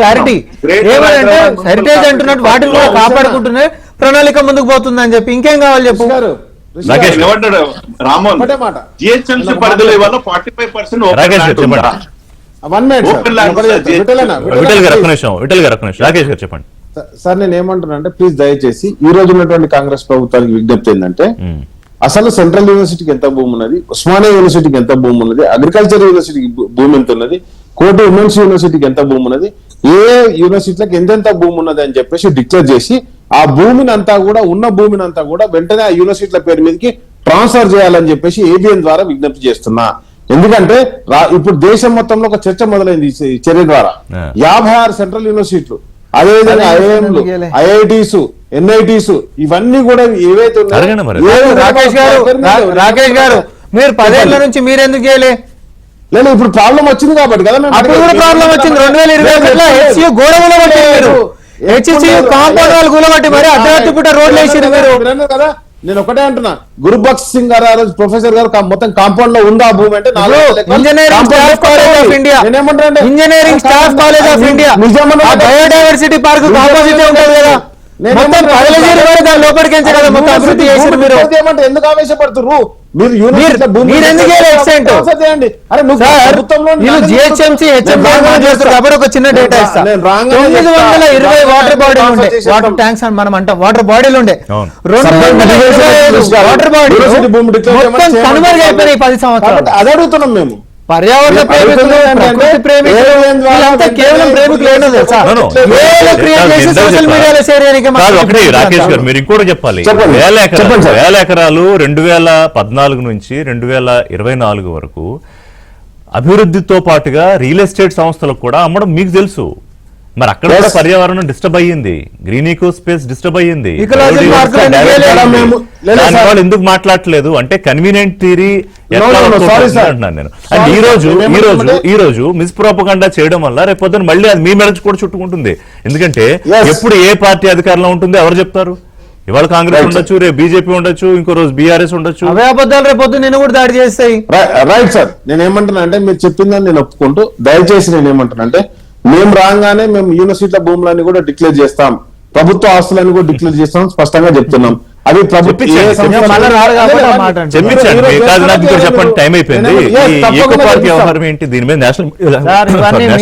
క్లారిటీ ఏమంటే హెరిటేజ్ అంటున్నట్టు వాటిని కూడా కాపాడుకుంటూనే ప్రణాళిక ముందుకు పోతుందని చెప్పి ఇంకేం కావాలి చెప్పు. రామోన్ జిహెచ్ఎంసీ పరిధిలో ఇవాళ 45% చెప్పండి సార్. నేను ఏమంటున్నా అంటే ప్లీజ్ దయచేసి ఈ రోజు ఉన్నటువంటి కాంగ్రెస్ ప్రభుత్వానికి విజ్ఞప్తి ఏంటంటే, అసలు సెంట్రల్ యూనివర్సిటీకి ఎంత భూమి ఉన్నది, ఉస్మానియా యూనివర్సిటీకి ఎంత భూమి ఉన్నది, అగ్రికల్చర్ యూనివర్సిటీకి భూమి ఎంత ఉన్నది, కోటి ఉమెన్స్ యూనివర్సిటీకి ఎంత భూమి ఉన్నది, ఏ యూనివర్సిటీలకు ఎంతెంత భూమి ఉన్నది అని చెప్పేసి డిక్లేర్ చేసి ఆ భూమిని అంతా కూడా, ఉన్న భూమిని అంతా కూడా వెంటనే ఆ యూనివర్సిటీల పేరు మీదకి ట్రాన్స్ఫర్ చేయాలని చెప్పేసి ఏబిఎన్ ద్వారా విజ్ఞప్తి చేస్తున్నా. ఎందుకంటే ఇప్పుడు దేశం మొత్తంలో ఒక చర్చ మొదలైంది ఈ చర్య ద్వారా. 56 సెంట్రల్ యూనివర్సిటీలు, అదేవిధంగా ఐఐఎంలు, ఐఐటీస్, ఎన్ఐటీస్ ఇవన్నీ కూడా ఏవైతే ఉన్నాయో. రాకేష్ గారు మీరు 10 ఏళ్ల నుంచి మీరెందుకు చేయలే? లేదు, ఇప్పుడు ప్రాబ్లం వచ్చింది కాబట్టి కదా. అప్పుడు కూడా ప్రాబ్లం వచ్చింది. 2021 గోడవలో కాంపౌండ్ వాళ్ళు కూలగొట్టి మరి అర్ధరాత్రి పూట రోడ్లు వేసిరు మీరు. విన్నారు కదా, నేను ఒకటే అంటున్నా, గురుబక్ష్ సింగ్ గారు ఆ రోజు ప్రొఫెసర్ గారు మొత్తం కాంపౌండ్ లో ఉందా ఆ భూమి అంటే engineering staff college of India, engineering staff college of India biodiversity park opposite ఉంటుంది కదా, మొత్తం పదలజీలు కూడా దాని లోపలికి కదా మొత్తం అభివృద్ధి చేసిరు మీరు. ఎందుకు ఆవేశపడుతున్నారు మీరు? మీరు ఎందుకు ఎక్స్టెంట్ వీళ్ళు జిహెచ్ఎంసీ హెచ్ఎంసీ కాబట్టి ఒక చిన్న డేటా ఇస్తా. 920 వాటర్ బాడీలు ఉండే, వాటర్ ట్యాంక్స్ అని మనం అంటాం, వాటర్ బాడీలు ఉండే 225 వాటర్ బాడీలు మొత్తం కనుమరుగైపోయినాయి 10 సంవత్సరాలు. అది అడుగుతున్నాం మేము. పర్యావరణ ప్రేమికులు, ప్రకృతి ప్రేమికులు, వీళ్ళంతా కేవలం ప్రేమికులు ఏంటో తెలుసా, సోషల్ మీడియాలో షేర్ చేయడానికి. ఒకటి రాకేష్ గారు మీరు ఇంకోటి చెప్పాలి, వేల ఎకరాలు 2014 నుంచి 2024 వరకు అభివృద్ధితో పాటుగా రియల్ ఎస్టేట్ సంస్థలకు కూడా అమ్మడం మీకు తెలుసు. మరి అక్కడ కూడా పర్యావరణం డిస్టర్బ్ అయ్యింది, గ్రీన్ ఈకో స్పేస్ డిస్టర్బ్ అయ్యింది. వాళ్ళు ఎందుకు మాట్లాడట్లేదు అంటే కన్వీనియంట్ థియరీ అంటున్నాను నేను. అండ్ ఈ రోజు మిస్ప్రోపగండా చేయడం వల్ల రేపు పొద్దున మళ్ళీ అది మీ మెడచి కూడా చుట్టుకుంటుంది. ఎందుకంటే ఎప్పుడు ఏ పార్టీ అధికారంలో ఉంటుందో ఎవరు చెప్తారు? ఇవాళ కాంగ్రెస్ ఉండొచ్చు, రేపు బీజేపీ ఉండొచ్చు, ఇంకో రోజు బీఆర్ఎస్ ఉండొచ్చు. అవే అబద్ధాలు రేపు పొద్దున నేను కూడా దాడి చేస్తాయి. రైట్ సార్, నేను ఏమంటున్నా అంటే మీరు చెప్పిందని నేను ఒప్పుకుంటూ, దయచేసి నేను ఏమంటున్నా అంటే మేము రాగానే మేము యూనివర్సిటీల భూములన్నీ కూడా డిక్లేర్ చేస్తాం, ప్రభుత్వ ఆస్తులను కూడా డిక్లేర్ చేస్తాం, స్పష్టంగా చెప్తున్నాం. అది ప్రభుత్వం చెప్పండి, టైం అయిపోయింది. వ్యవహారం ఏంటి దీని మీద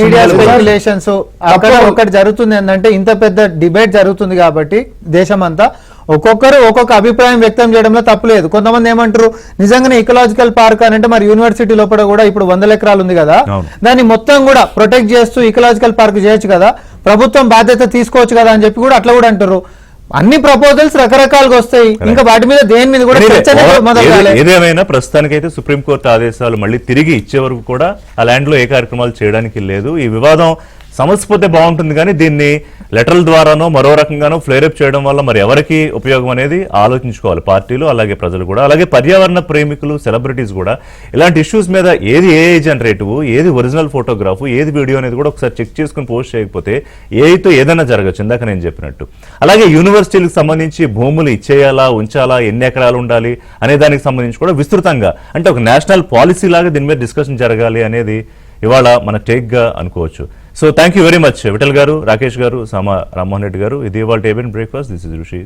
మీడియా స్పెక్యులేషన్స్ అక్కడ ఒకటి జరుగుతుంది ఏంటంటే, ఇంత పెద్ద డిబేట్ జరుగుతుంది కాబట్టి దేశమంతా ఒక్కొక్కరు ఒక్కొక్క అభిప్రాయం వ్యక్తం చేయడంలో తప్పులేదు. కొంతమంది ఏమంటారు, నిజంగానే ఇకలాజికల్ పార్క్ అని అంటే మరి యూనివర్సిటీ లోపల కూడా ఇప్పుడు 100 ఎకరాలు ఉంది కదా, దాన్ని మొత్తం కూడా ప్రొటెక్ట్ చేస్తూ ఇకలాజికల్ పార్క్ చేయొచ్చు కదా, ప్రభుత్వం బాధ్యత తీసుకోవచ్చు కదా అని చెప్పి కూడా అట్లా కూడా అంటారు. అన్ని ప్రపోజల్స్ రకరకాలుగా వస్తాయి, ఇంకా వాటి మీద దేని మీద కూడా ఏదేమైనా ప్రస్తుతానికైతే సుప్రీంకోర్టు ఆదేశాలు మళ్ళీ తిరిగి ఇచ్చే వరకు కూడా ఆ ల్యాండ్ లో ఏ కార్యక్రమాలు చేయడానికి లేదు. ఈ వివాదం సమస్య పోతే బాగుంటుంది, కానీ దీన్ని లెటర్ల ద్వారానో మరో రకంగానో ఫ్లేరప్ చేయడం వల్ల మరి ఎవరికి ఉపయోగం అనేది ఆలోచించుకోవాలి పార్టీలు, అలాగే ప్రజలు కూడా. అలాగే పర్యావరణ ప్రేమికులు, సెలబ్రిటీస్ కూడా ఇలాంటి ఇష్యూస్ మీద ఏది ఏఐ జనరేటివ్, ఏది ఒరిజినల్ ఫోటోగ్రాఫ్, ఏది వీడియో అనేది కూడా ఒకసారి చెక్ చేసుకుని పోస్ట్ చేయకపోతే ఏఐతో ఏదైనా జరగచ్చు, ఇందాక నేను చెప్పినట్టు. అలాగే యూనివర్సిటీలకు సంబంధించి భూములు ఇచ్చేయాలా, ఉంచాలా, ఎన్ని ఎకరాలు ఉండాలి అనే దానికి సంబంధించి కూడా విస్తృతంగా అంటే ఒక నేషనల్ పాలసీ లాగా దీని మీద డిస్కషన్ జరగాలి అనేది ఇవాళ మన టేక్ గా అనుకోవచ్చు. So thank you very much Vithal గారు, రాకేష్ గారు, సామా రామ్మోహన్ రెడ్డి గారు. ఇది ఇవాళ ఏబిఎన్ బ్రేక్ఫాస్ట్. దిస్ ఇస్ ఋషి.